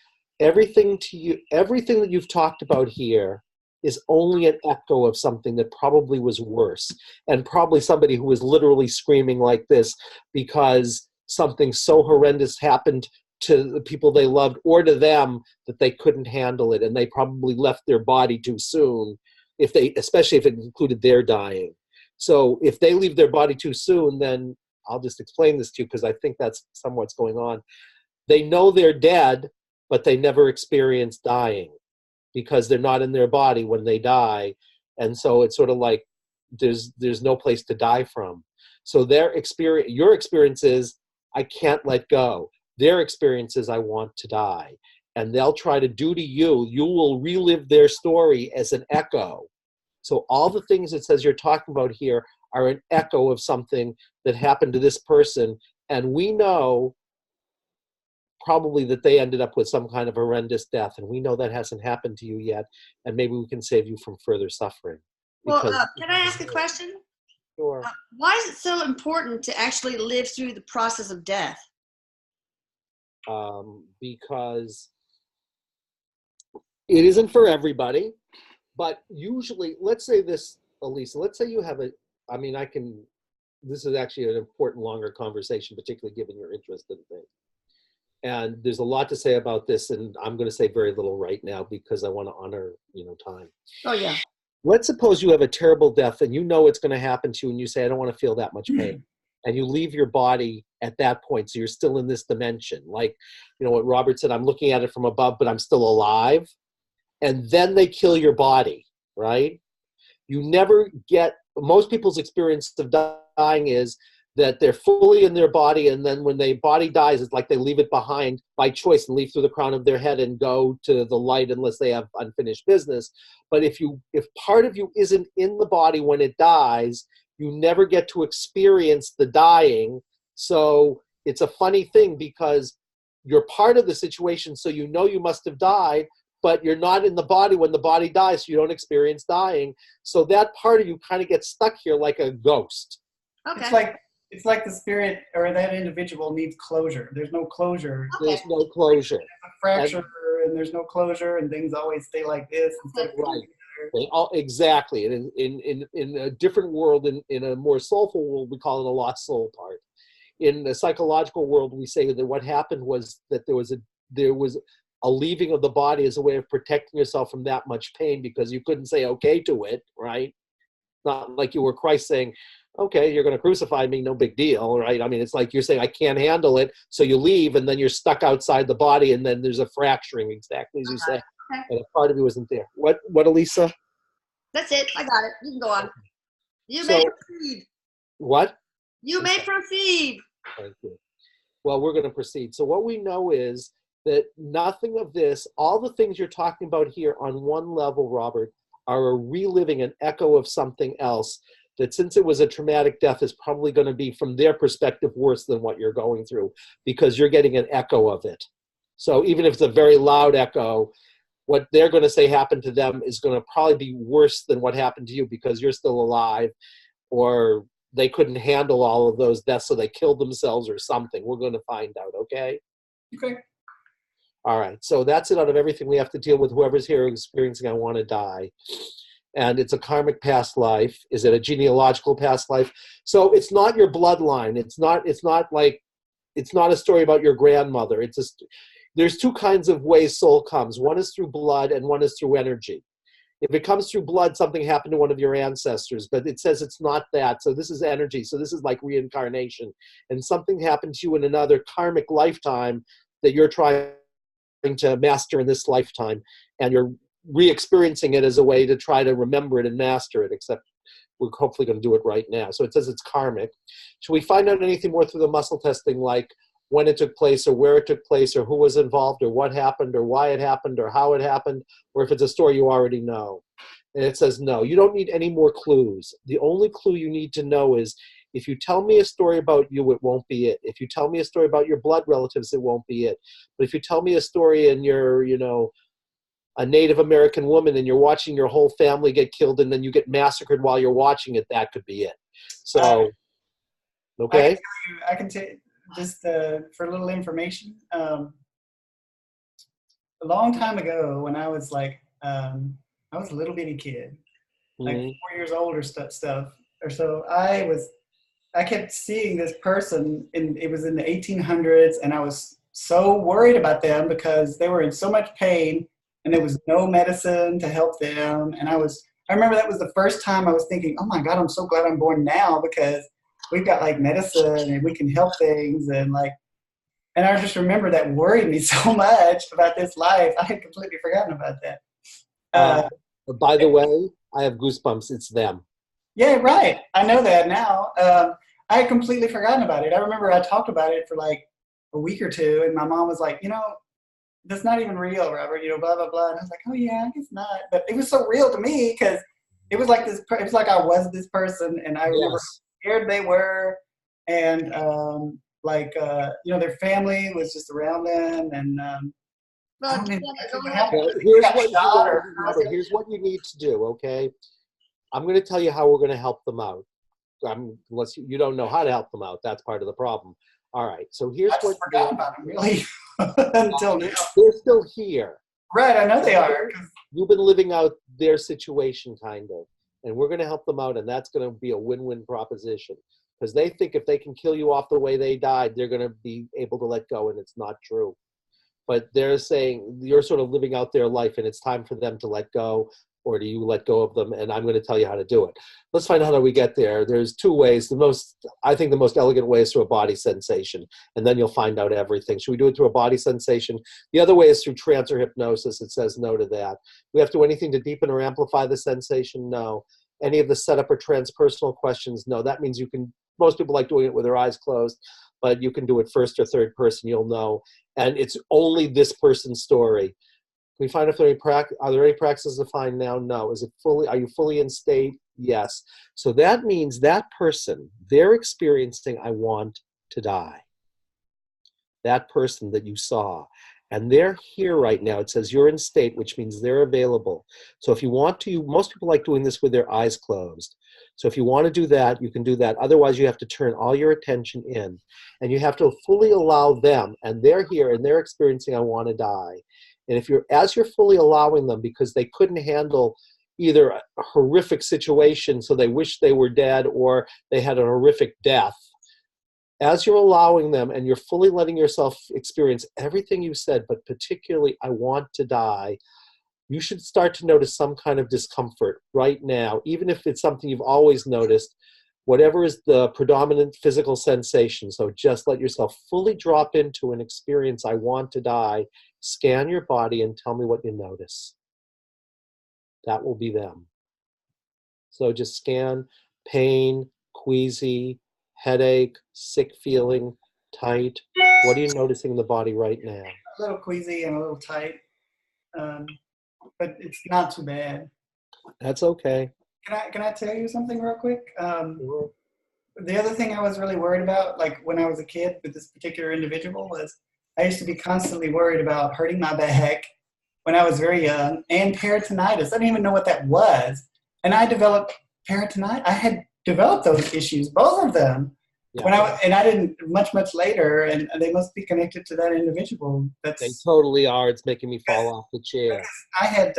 everything that you've talked about here is only an echo of something that probably was worse, and probably somebody who was literally screaming like this because something so horrendous happened to the people they loved or to them that they couldn't handle it, and they probably left their body too soon, especially if it included their dying. So if they leave their body too soon, then I'll just explain this to you because I think that's somewhat what's going on. They know they're dead, but they never experience dying because they're not in their body when they die. And so it's sort of like there's no place to die from. So your experience is, I can't let go. Their experience is, I want to die. And they'll try to do to you, you will relive their story as an echo. So all the things it says you're talking about here are an echo of something that happened to this person. And we know probably that they ended up with some kind of horrendous death. And we know that hasn't happened to you yet. And maybe we can save you from further suffering. Well, can I ask a question? Sure. Why is it so important to actually live through the process of death? Because it isn't for everybody, but usually, let's say this, Elisa, let's say you have this is actually an important longer conversation, particularly given your interest in things. And there's a lot to say about this, and I'm going to say very little right now because I want to honor, time. Oh, yeah. Let's suppose you have a terrible death and you know it's going to happen to you, and you say, I don't want to feel that much pain. And you leave your body at that point, so you're still in this dimension. Like, what Robert said, I'm looking at it from above, but I'm still alive. And then they kill your body, right? You never most people's experience of dying is that they're fully in their body, and then when their body dies, it's like they leave it behind by choice and leave through the crown of their head and go to the light unless they have unfinished business. But if part of you isn't in the body when it dies, you never get to experience the dying. So it's a funny thing because you're part of the situation, so you must have died, but you're not in the body when the body dies, so you don't experience dying. So that part of you kind of gets stuck here like a ghost. Okay. It's like the spirit or that individual needs closure. There's no closure. Okay. There's no closure. There's a fracture and there's no closure, and things always stay like this. Instead of Right. Exactly. And in a different world, in a more soulful world, we call it a lost soul part. In the psychological world, we say that what happened was that there was a leaving of the body as a way of protecting yourself from that much pain because you couldn't say okay to it, right? Not like you were Christ saying, okay, you're going to crucify me, no big deal, right? I mean, it's like you're saying, I can't handle it, so you leave, and then you're stuck outside the body, and then there's a fracturing, exactly as you say, and a part of you isn't there. What, Elisa? That's it. I got it. You can go on. You may proceed. What? You may proceed. Thank you. Well, we're going to proceed. So what we know is that nothing of this, all the things you're talking about here on one level, Robert, are a reliving, an echo of something else that, since it was a traumatic death, is probably going to be, from their perspective, worse than what you're going through because you're getting an echo of it. So even if it's a very loud echo, what they're going to say happened to them is going to probably be worse than what happened to you because you're still alive, or they couldn't handle all of those deaths, so they killed themselves or something. We're going to find out, okay? Okay. All right, so that's it out of everything we have to deal with. Whoever's here experiencing I want to die. And it's a karmic past life. Is it a genealogical past life? So it's not your bloodline. It's not like it's not a story about your grandmother. There's two kinds of ways soul comes. One is through blood and one is through energy. If it comes through blood, something happened to one of your ancestors, but it says it's not that. So this is energy. So this is like reincarnation. And something happened to you in another karmic lifetime that you're trying to master in this lifetime. And you're re-experiencing it as a way to try to remember it and master it, except we're hopefully going to do it right now. So it says it's karmic. Should we find out anything more through the muscle testing, like when it took place or where it took place or who was involved or what happened or why it happened or how it happened, or if it's a story you already know? And it says no, you don't need any more clues. The only clue you need to know is if you tell me a story about you, it won't be it. If you tell me a story about your blood relatives, it won't be it. But if you tell me a story and you're, a Native American woman and you're watching your whole family get killed and then you get massacred while you're watching it, that could be it. So, okay? I can tell you, just for a little information, a long time ago when I was like, I was a little bitty kid, like 4 years old or stuff, or so I kept seeing this person, it was in the 1800s, and I was so worried about them because they were in so much pain and there was no medicine to help them. And I remember that was the first time I was thinking, oh my God, I'm so glad I'm born now because we've got like medicine and we can help things. And I just remember that worried me so much about this life. I had completely forgotten about that. By the way, I have goosebumps. It's them. Yeah, right. I know that now. I had completely forgotten about it. I remember I talked about it for like a week or two, and my mom was like, that's not even real, Robert, blah, blah, blah. And I was like, oh yeah, I guess not. But it was so real to me because it was like it was like I was this person, and I remember how scared they were, and their family was just around them, and here's what you need to do, okay? I'm going to tell you how we're going to help them out. Unless you don't know how to help them out, that's part of the problem. All right, so here's I just forgot about them, really, until now. They're still here. Right, I know they are. You've been living out their situation, kind of, and we're going to help them out, and that's going to be a win-win proposition because they think if they can kill you off the way they died, they're going to be able to let go, and it's not true. But they're saying you're sort of living out their life, and it's time for them to let go, or do you let go of them? And I'm going to tell you how to do it. Let's find out how we get there. There's two ways. I think the most elegant way is through a body sensation, and then you'll find out everything. Should we do it through a body sensation? The other way is through trance or hypnosis. It says no to that. We have to do anything to deepen or amplify the sensation? No. Any of the setup or transpersonal questions? No. That means most people like doing it with their eyes closed, but you can do it first or third person, you'll know. And it's only this person's story. Can we find if there are there any practices to find now? No. Are you fully in state? Yes. So that means that person, they're experiencing, I want to die. That person that you saw. And they're here right now. It says you're in state, which means they're available. So if you want to, most people like doing this with their eyes closed. So if you want to do that, you can do that. Otherwise, you have to turn all your attention in. And you have to fully allow them. And they're here and they're experiencing, I want to die. And as you're fully allowing them, because they couldn't handle either a horrific situation, so they wish they were dead, or they had a horrific death, as you're allowing them and you're fully letting yourself experience everything you said, but particularly, I want to die, you should start to notice some kind of discomfort right now, even if it's something you've always noticed, whatever is the predominant physical sensation. So just let yourself fully drop into an experience, I want to die. Scan your body and tell me what you notice. That will be them. So just scan pain, queasy, headache, sick feeling, tight. What are you noticing in the body right now? A little queasy and a little tight, but it's not too bad. That's okay. Can I tell you something real quick? The other thing I was really worried about, like when I was a kid with this particular individual, was I used to be constantly worried about hurting my back when I was very young, and peritonitis. I didn't even know what that was. And I developed peritonitis. I had developed those issues, both of them. Yeah. I didn't much later, and they must be connected to that individual. They totally are. It's making me fall off the chair. I had,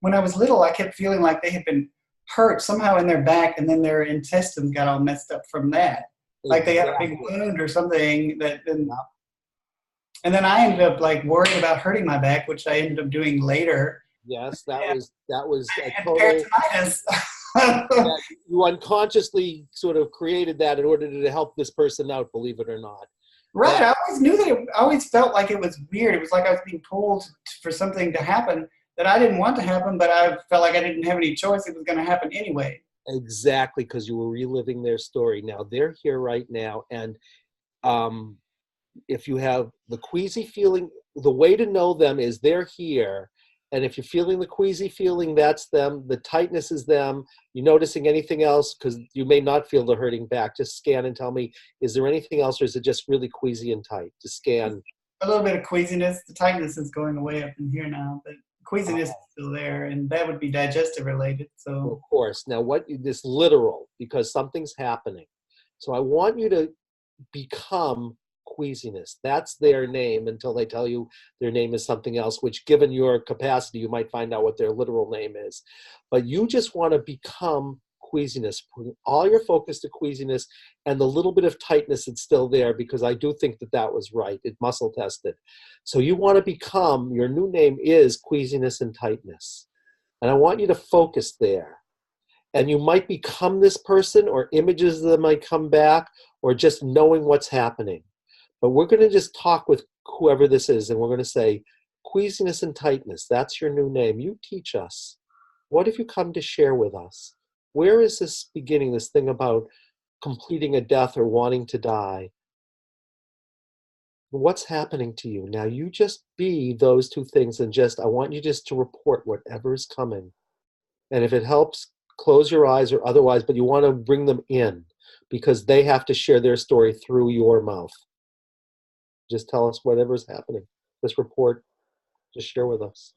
when I was little, I kept feeling like they had been hurt somehow in their back, and then their intestines got all messed up from that. like they had a big Exactly. wound or something Yep. and then I ended up like worrying about hurting my back, which I ended up doing later. Yes, that was a And total. peritonitis. Yeah, you unconsciously sort of created that in order to help this person out, believe it or not. Right. And I always knew that I always felt like it was weird. It was like I was being pulled for something to happen that I didn't want to happen, but I felt like I didn't have any choice. It was going to happen anyway. exactly, because you were reliving their story. Now they're here right now, and um, if you have the queasy feeling, the way to know them is they're here. And if you're feeling the queasy feeling, that's them. The tightness is them. You're noticing anything else? Because you may not feel the hurting back. Just scan and tell me, is there anything else, or is it just really queasy and tight? Just scan. A little bit of queasiness. The tightness is going away up in here now, but queasiness is Oh, still there, and that would be digestive related. of So, course. Now, what this literal, because something's happening. So I want you to become queasiness. That's their name until they tell you their name is something else, which, given your capacity, you might find out what their literal name is. But you just want to become queasiness, put all your focus to queasiness and the little bit of tightness that's still there, because I do think that that was right. It muscle tested. So you want to become, your new name is queasiness and tightness. And I want you to focus there. And you might become this person, or images that might come back, or just knowing what's happening. But we're going to just talk with whoever this is, and we're going to say, queasiness and tightness, that's your new name. You teach us. What have you come to share with us? Where is this beginning, this thing about completing a death or wanting to die? What's happening to you? Now you just be those two things, and just, I want you just to report whatever's coming. And if it helps, close your eyes or otherwise, but you want to bring them in because they have to share their story through your mouth. Just tell us whatever's happening. This report, just share with us.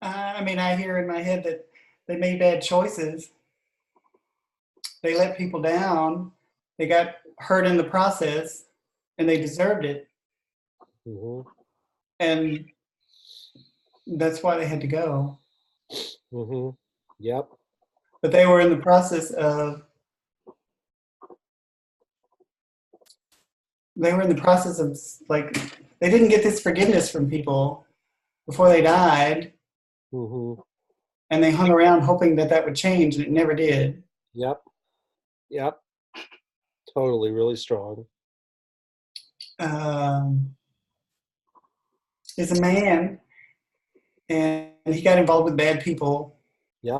I mean, I hear in my head that they made bad choices. They let people down. They got hurt in the process, and they deserved it. Mm-hmm. And that's why they had to go. Mm-hmm. Yep. But they were in the process of like they didn't get this forgiveness from people before they died, Mm-hmm. and they hung around hoping that that would change, and it never did. Yep. Yep. Totally. Really strong. Um, is a man, and he got involved with bad people. Yep.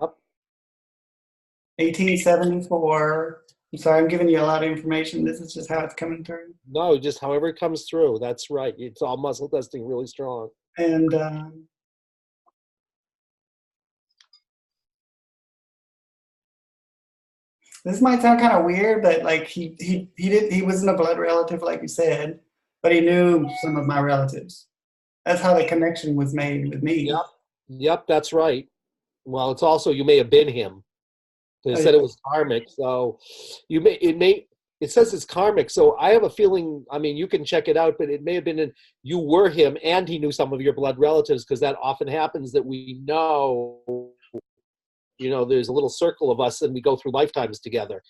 1874. I'm sorry, I'm giving you a lot of information. This is just how it's coming through. No, just however it comes through. That's right. It's all muscle testing, really strong. And this might sound kind of weird, but like he wasn't a blood relative like you said, but he knew some of my relatives. That's how the connection was made with me. Yep. Yep. That's right. Well, it's also, you may have been him. They Oh, said it was karmic, so it says it's karmic. So I have a feeling. I mean, you can check it out, but it may have been you were him, and he knew some of your blood relatives, because that often happens. That we know, there's a little circle of us, and we go through lifetimes together.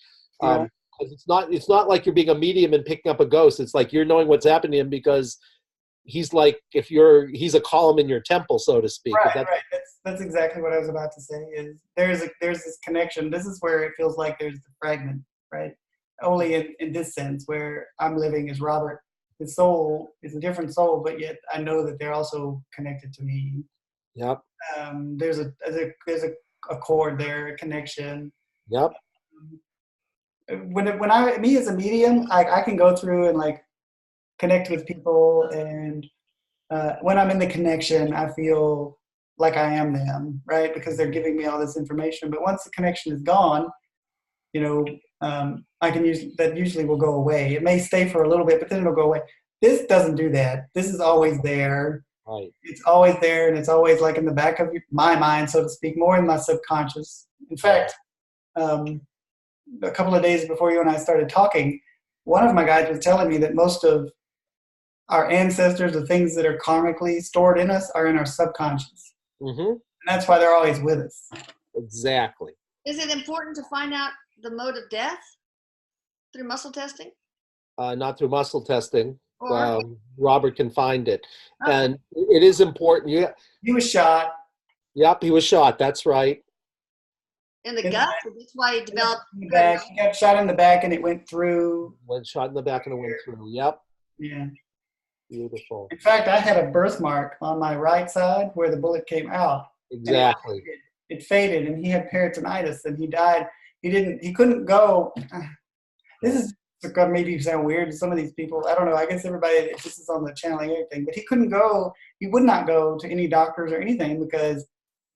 right. 'Cause it's not like you're being a medium and picking up a ghost. It's like you're knowing what's happening to him, because he's like, he's a column in your temple, so to speak. Right, If that, right. That's exactly what I was about to say. Is there's this connection. This is where it feels like there's the fragment, right? Only in this sense, where I'm living as Robert. His soul is a different soul, but yet I know that they're also connected to me. yep, There's a cord there, a connection. yep, When me as a medium, I can go through and like connect with people, and when I'm in the connection, I feel like I am them, right? Because they're giving me all this information. But once the connection is gone, you know, I can use that usually will go away. It may stay for a little bit, but then it'll go away. This doesn't do that. This is always there. right. It's always there, and it's always like in the back of my mind, so to speak, more in my subconscious. In fact, a couple of days before you and I started talking, one of my guides was telling me that most of our ancestors, the things that are karmically stored in us, are in our subconscious. Mm-hmm. And that's why they're always with us. Exactly. Is it important to find out the mode of death through muscle testing? Not through muscle testing. Or Robert can find it. okay. And it is important. Yeah. He was shot Yep, he was shot. That's right. in the in the gut, back. that's why he developed. In the back. He got shot in the back, and it went through. Went shot in the back and it went through. Yep. Yeah. Beautiful. In fact, I had a birthmark on my right side where the bullet came out. Exactly. It faded, and he had peritonitis, and he died. He couldn't go. This is going to maybe sound weird to some of these people. I don't know. I guess everybody, this is on the channeling everything, but he couldn't go. He would not go to any doctors or anything because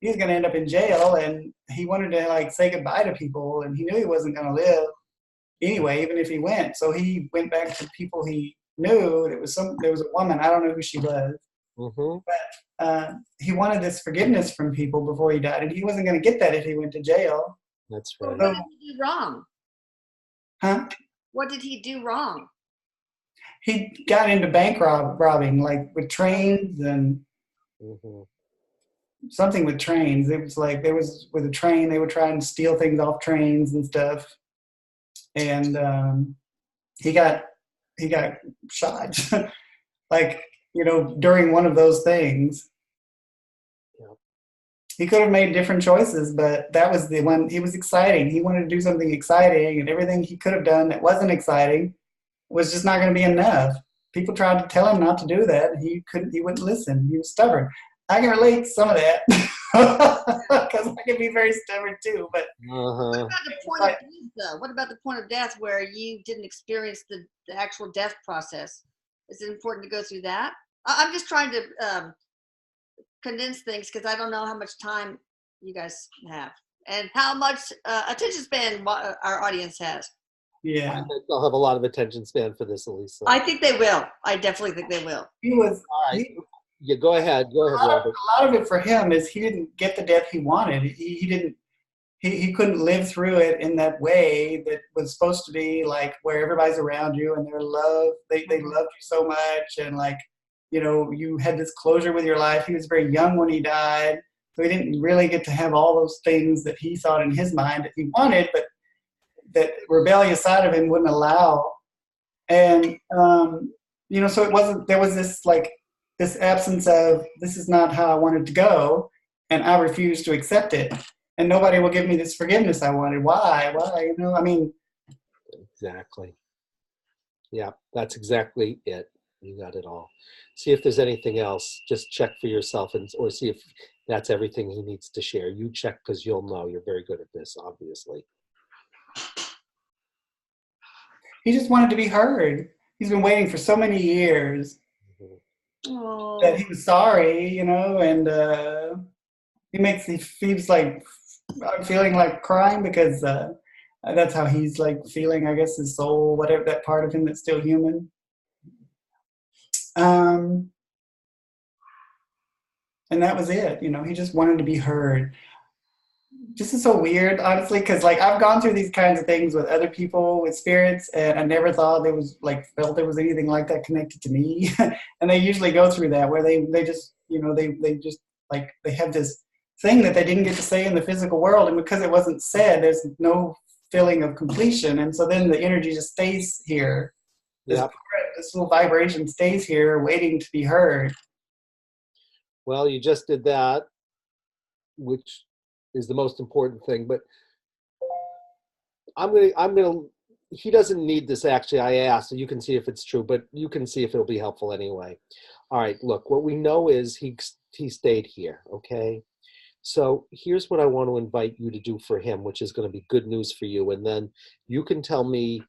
he was going to end up in jail, and he wanted to like say goodbye to people, and he knew he wasn't going to live anyway, even if he went. So he went back to people he knew. There was a woman. I don't know who she was. Mm-hmm. But he wanted this forgiveness from people before he died, and he wasn't going to get that if he went to jail. That's Well, right. what did he do wrong? Huh? What did he do wrong? He got into bank robbing, like with trains and Mm-hmm. something with trains. It was like there was with a train, they were trying to steal things off trains and stuff. And he got shot, like, during one of those things. Yeah. He could have made different choices, but that was the one. He was exciting. He wanted to do something exciting, and everything he could have done that wasn't exciting was just not going to be enough. People tried to tell him not to do that, and he wouldn't listen. He was stubborn. I can relate to some of that because I can be very stubborn too. But What about the point of death, though? What about the point of death where you didn't experience the actual death process? Is it important to go through that? I'm just trying to condense things because I don't know how much time you guys have and how much attention span our audience has. yeah, I think they'll have a lot of attention span for this, Elisa. I think they will. I definitely think they will. he was. All right. Yeah, go ahead. Go ahead, Robert. A lot of it for him is he didn't get the death he wanted. He didn't. He couldn't live through it in that way that was supposed to be like where everybody's around you and they're loved. They loved you so much, and like, you had this closure with your life. He was very young when he died, so he didn't really get to have all those things that he thought in his mind that he wanted, but that rebellious side of him wouldn't allow. And so it wasn't. There was this absence of, this is not how I wanted to go, and I refused to accept it. And nobody will give me this forgiveness I wanted. Why? Exactly. Yeah, that's exactly it. You got it all. See if there's anything else. Just check for yourself or see if that's everything he needs to share. You check because you'll know. You're very good at this, obviously. He just wanted to be heard. He's been waiting for so many years that he was sorry, and he feels like I'm feeling like crying because that's how he's like feeling, I guess, his soul, whatever, that part of him that's still human. And that was it. He just wanted to be heard. This is so weird, honestly, because like I've gone through these kinds of things with other people, with spirits, and I never thought felt there was anything like that connected to me. And they usually go through that where they just, they just like, they have this thing that they didn't get to say in the physical world, and because it wasn't said, there's no feeling of completion, and so then the energy just stays here. This little vibration stays here, waiting to be heard. Well, you just did that, which is the most important thing. But I'm gonna. He doesn't need this. Actually, I asked, so you can see if it's true, but you can see if it'll be helpful anyway. All right. Look, what we know is he stayed here. Okay. So here's what I want to invite you to do for him, which is going to be good news for you. And then you can tell me,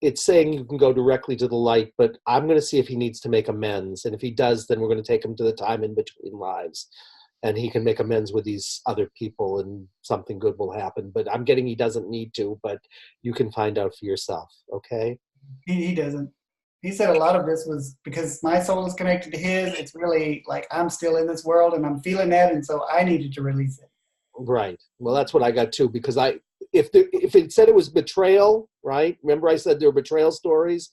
it's saying you can go directly to the light, but I'm going to see if he needs to make amends. And if he does, then we're going to take him to the time in between lives. And he can make amends with these other people and something good will happen. But I'm getting he doesn't need to, but you can find out for yourself, okay? He doesn't. He said a lot of this was because my soul is connected to his. It's really like I'm still in this world and I'm feeling that, and so I needed to release it. Right. Well, that's what I got too, because if it said it was betrayal, right? Remember I said there were betrayal stories?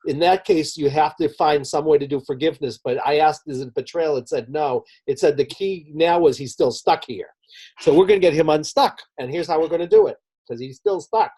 in that case, you have to find some way to do forgiveness. But I asked, is it betrayal? It said no. It said the key now was he's still stuck here. So we're going to get him unstuck. And here's how we're going to do it, because he's still stuck.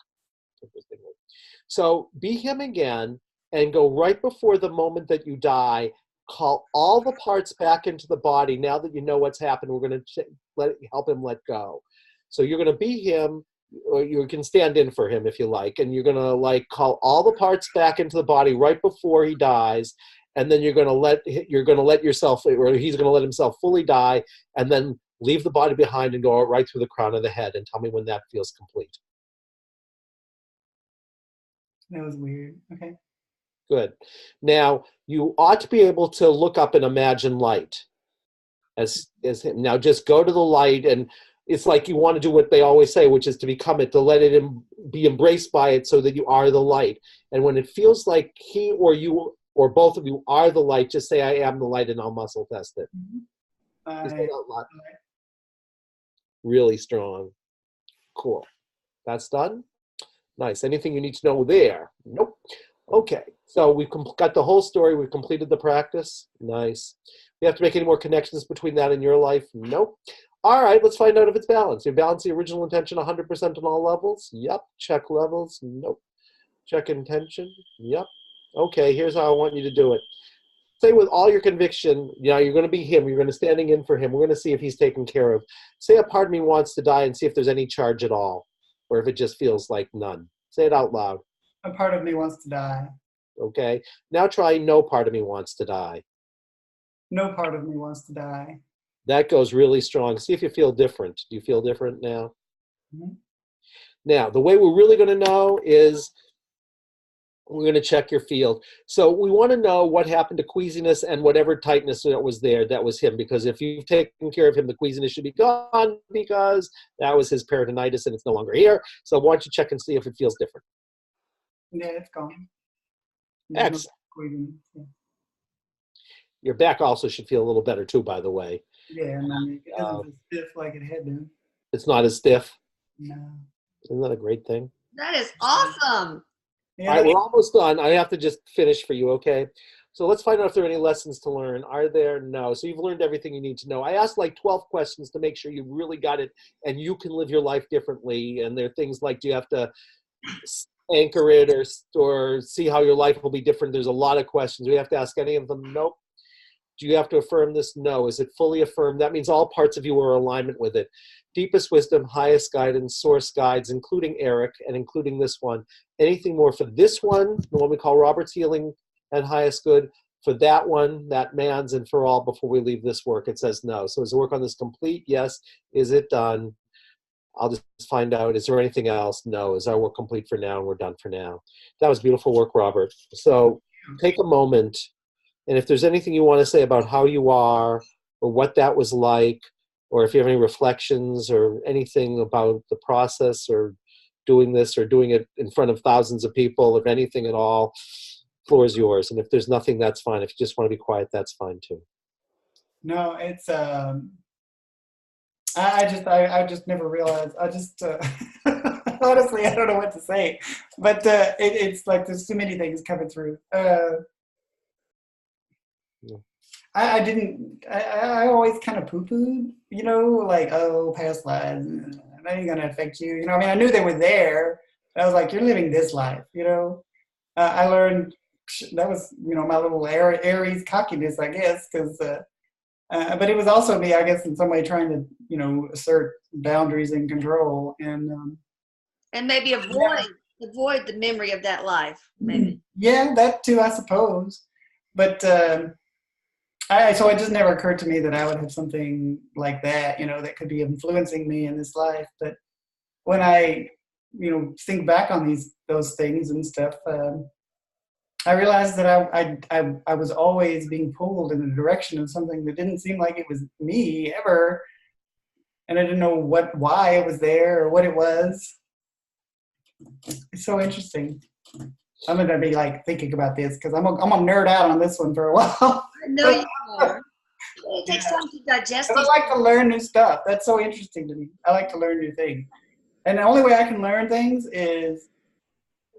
So be him again and go right before the moment that you die. Call all the parts back into the body. Now that you know what's happened, we're going to help him let go. So you're going to be him, or you can stand in for him if you like, and you're going to like call all the parts back into the body right before he dies, and then you're going to let yourself, or he's going to let himself fully die, and then leave the body behind and go right through the crown of the head. And tell me when that feels complete. That was weird. Okay. Good. Now you ought to be able to look up and imagine light as him. Now just go to the light, and it's like you want to do what they always say, which is to become it, to let it be embraced by it so that you are the light. And when it feels like he or you or both of you are the light, just say, I am the light, and I'll muscle test it. Just say it out loud. Really strong. Cool. That's done? Nice. Anything you need to know there? Nope. Okay. So we've got the whole story. We've completed the practice. Nice. We have to make any more connections between that and your life? Nope. All right, let's find out if it's balanced. You balance the original intention 100% on all levels? Yep. Check levels? Nope. Check intention? Yep. Okay, here's how I want you to do it. Say with all your conviction, you're going to be him. You're going to standing in for him. We're going to see if he's taken care of. Say a part of me wants to die, and see if there's any charge at all, or if it just feels like none. Say it out loud. A part of me wants to die. Okay. Now try no part of me wants to die. No part of me wants to die. That goes really strong. See if you feel different. Do you feel different now? Mm-hmm. Now, the way we're really going to know is we're going to check your field. So we want to know what happened to queasiness and whatever tightness that was there, that was him. Because if you've taken care of him, the queasiness should be gone, because that was his peritonitis and it's no longer here. So why don't you check and see if it feels different? Yeah, it's gone. Excellent. Yeah. Your back also should feel a little better too, by the way. Yeah, and I mean, it doesn't feel stiff like it had been. It's not as stiff. No. Isn't that a great thing? That is awesome. Yeah, All right, we're almost done. I have to just finish for you, okay? So let's find out if there are any lessons to learn. Are there? No. So you've learned everything you need to know. I asked like 12 questions to make sure you really got it and you can live your life differently. And there are things like, do you have to anchor it or see how your life will be different? There's a lot of questions. Do we have to ask any of them? Nope. Do you have to affirm this? No. Is it fully affirmed? That means all parts of you are in alignment with it. Deepest wisdom, highest guidance, source guides, including Eric and including this one. Anything more for this one, the one we call Robert's Healing and Highest Good, for that one, that man's, and for all before we leave this work? It says no. So is the work on this complete? Yes. Is it done? I'll just find out. Is there anything else? No. Is our work complete for now? And we're done for now. That was beautiful work, Robert. So take a moment. And if there's anything you want to say about how you are or what that was like, or if you have any reflections or anything about the process or doing this or doing it in front of thousands of people, if anything at all, floor is yours. And if there's nothing, that's fine. If you just want to be quiet, that's fine too. No, it's I just never realized. I just honestly, I don't know what to say, but it's like there's too many things coming through. I always kind of poo-pooed, like, oh, past lives, that ain't gonna affect you. I mean, I knew they were there. But I was like, you're living this life, I learned that was, my little Aries cockiness, I guess, because, but it was also me, I guess, in some way trying to, assert boundaries and control. And maybe avoid the memory of that life, maybe. Yeah, that too, I suppose. But, so it just never occurred to me that I would have something like that, that could be influencing me in this life. But when I, think back on those things and stuff, I realized that I was always being pulled in the direction of something that didn't seem like it was me ever, and I didn't know why it was there or what it was. It's so interesting. I'm gonna be like thinking about this because I'm gonna nerd out on this one for a while. I know you are. It takes time to digest. I like to learn new stuff. That's so interesting to me. I like to learn new things, and the only way I can learn things is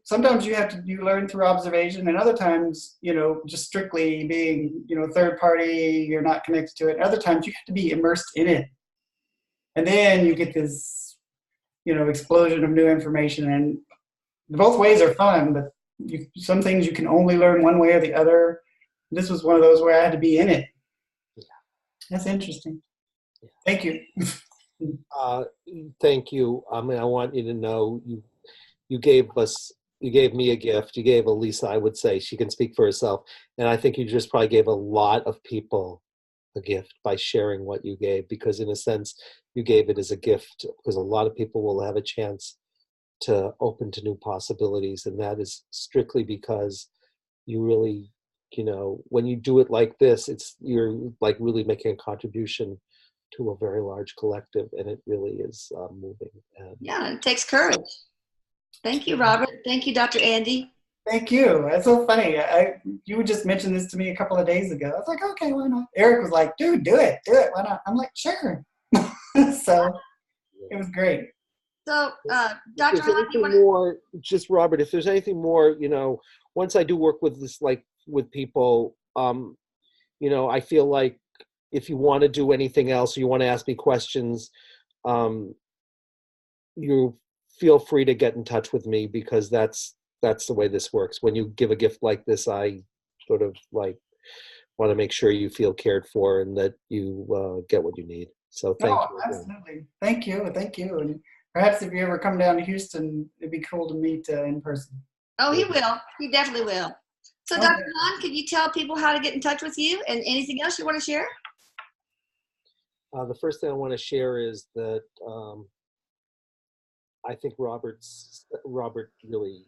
sometimes you learn through observation, and other times, just strictly being, third party, you're not connected to it. And other times you have to be immersed in it. And then you get this, explosion of new information. And both ways are fun, but some things you can only learn one way or the other. This was one of those where I had to be in it. Yeah. That's interesting. Yeah. Thank you. Thank you. I mean, I want you to know you gave me a gift. You gave Elisa, I would say, she can speak for herself. And I think you just probably gave a lot of people a gift by sharing what you gave, because in a sense, you gave it as a gift, because a lot of people will have a chance to open to new possibilities. And that is strictly because you really, when you do it like this, you're like really making a contribution to a very large collective, and it really is moving. And yeah, it takes courage. Thank you, Robert. Thank you, Dr. Andy. Thank you. That's so funny. You just mentioned this to me a couple of days ago. I was like, okay, why not? Eric was like, dude, do it. Why not? I'm like, sure. So it was great. So, Dr. Robert, if there's anything more, once I do work with this, like with people, I feel like if you want to do anything else, or you want to ask me questions, you feel free to get in touch with me, because that's the way this works. When you give a gift like this, I sort of like want to make sure you feel cared for and that you get what you need. So thank you. Absolutely. Thank you. And perhaps if you ever come down to Houston, it'd be cool to meet in person. Oh, he will. He definitely will. So, okay. Dr. Hahn, could you tell people how to get in touch with you, and anything else you want to share? The first thing I want to share is that I think Robert really,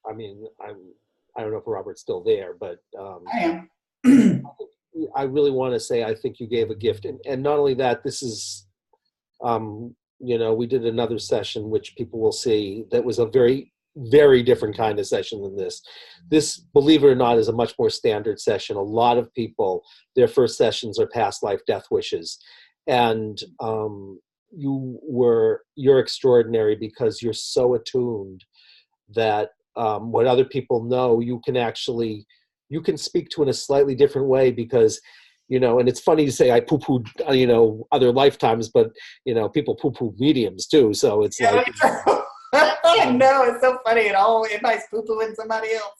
I mean, I don't know if Robert's still there, but I am. I really want to say I think you gave a gift, and not only that, this is, we did another session which people will see that was a very, very different kind of session than this. This, believe it or not, is a much more standard session. A lot of people, their first sessions are past life death wishes, and you're extraordinary because you're so attuned that what other people know, you can speak to in a slightly different way, because, and it's funny to say I poo-pooed, other lifetimes, but, people poo-poo mediums too. So it's like, no, it's so funny. Everybody's poo-pooing somebody else.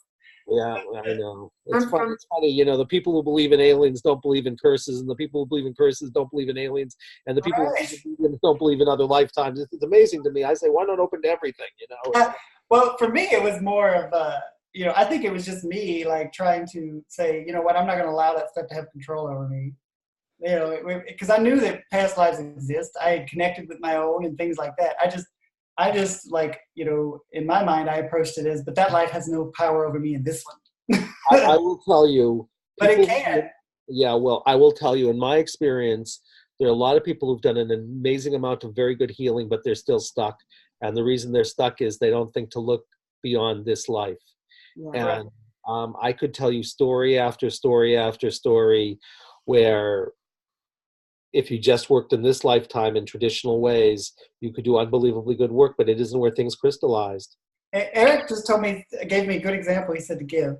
Yeah, I know. It's funny, the people who believe in aliens don't believe in curses, and the people who believe in curses don't believe in aliens, and the people who believe in aliens don't believe in other lifetimes. It's amazing to me. I say, why not open to everything, Well, for me, it was more of I think it was just me, like, trying to say, you know what, I'm not going to allow that stuff to have control over me. Because I knew that past lives exist. I had connected with my own and things like that. I just like, in my mind, I approached it as, but that life has no power over me in this one. I will tell you. But it can. Yeah, well, I will tell you, in my experience, there are a lot of people who've done an amazing amount of very good healing, but they're still stuck. And the reason they're stuck is they don't think to look beyond this life. Yeah, and I could tell you story after story after story where if you just worked in this lifetime in traditional ways, you could do unbelievably good work, but it isn't where things crystallized. Eric just gave me a good example. He said to give.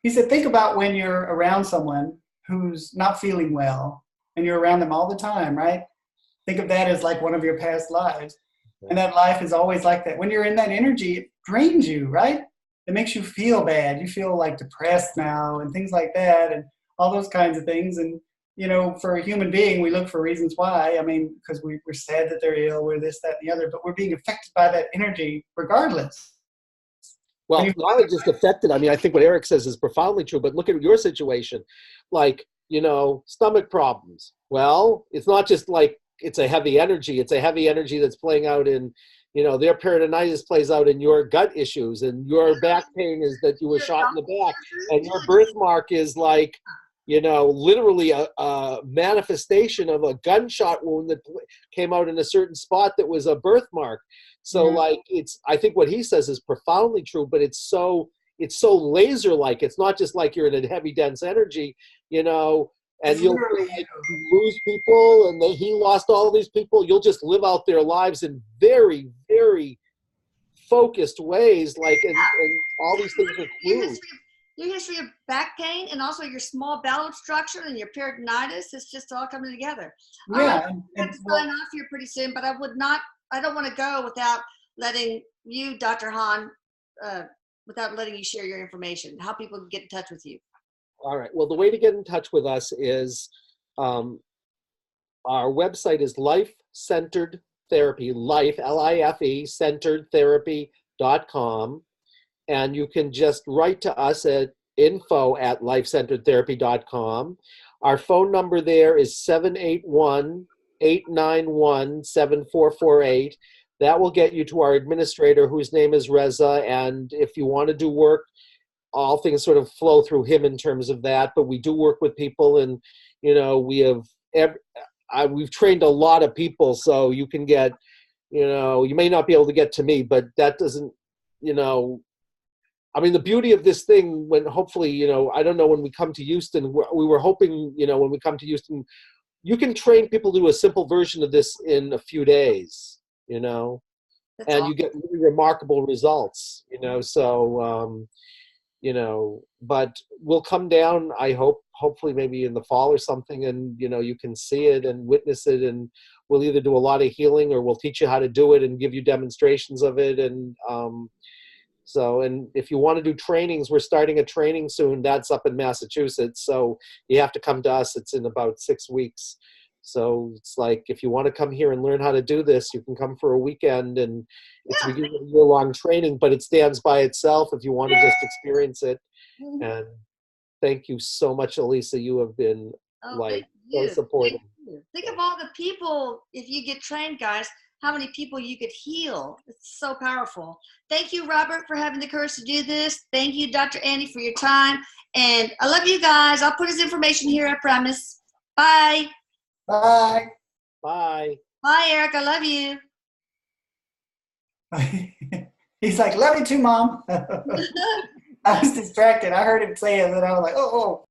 He said, think about when you're around someone who's not feeling well and you're around them all the time, right? Think of that as like one of your past lives. Yeah. And that life is always like that. When you're in that energy, it drains you, right? It makes you feel bad. You feel like depressed now and things like that and all those kinds of things. And, for a human being, we look for reasons why. I mean, because we're sad that they're ill, we're this, that, and the other, but we're being affected by that energy regardless. Well, not only just affected, I mean, I think what Eric says is profoundly true, but look at your situation. Like, stomach problems. Well, it's not just like it's a heavy energy. It's a heavy energy that's playing out in, their peritonitis plays out in your gut issues, and your back pain is that you were shot in the back, and your birthmark is like, literally a manifestation of a gunshot wound that came out in a certain spot that was a birthmark. So like, I think what he says is profoundly true, but it's so laser-like. It's not just like you're in a heavy, dense energy, and you'll lose people, and he lost all these people. You'll just live out their lives in very, very focused ways, like, and all these things are clues. Your history of back pain and also your small bowel obstruction and your peritonitis, it's just all coming together. All right, I have to sign off here pretty soon, but I don't want to go without letting you, Dr. Hahn, without letting you share your information, how people can get in touch with you. All right. Well, the way to get in touch with us is our website is Life Centered Therapy, Life, L-I-F-E, centeredtherapy.com. And you can just write to us at info@lifecenteredtherapy.com. Our phone number there is 781-891-7448. That will get you to our administrator, whose name is Reza. And if you want to do work, all things sort of flow through him in terms of that. But we do work with people, and we've trained a lot of people, so you can get, you may not be able to get to me, but that doesn't, I mean, the beauty of this thing, when hopefully, I don't know, when we come to Houston, we were hoping, when we come to Houston, you can train people to do a simple version of this in a few days, That's and awesome. You get really remarkable results, so, but we'll come down, I hope, hopefully maybe in the fall or something, and, you can see it and witness it, and we'll either do a lot of healing or we'll teach you how to do it and give you demonstrations of it. And, and if you want to do trainings, we're starting a training soon. That's up in Massachusetts. So you have to come to us. It's in about 6 weeks. So it's like, if you want to come here and learn how to do this, you can come for a weekend, and it's a year-long training, but it stands by itself if you want to just experience it. And thank you so much, Elisa. You have been so supportive. Think of all the people, if you get trained, guys, how many people you could heal. It's so powerful. Thank you, Robert, for having the courage to do this. Thank you, Dr. Andy, for your time. And I love you guys. I'll put his information here, I promise. Bye. Bye. Bye. Bye, Eric. I love you. He's like, love you too, Mom. I was distracted. I heard him say it, and I was like, oh.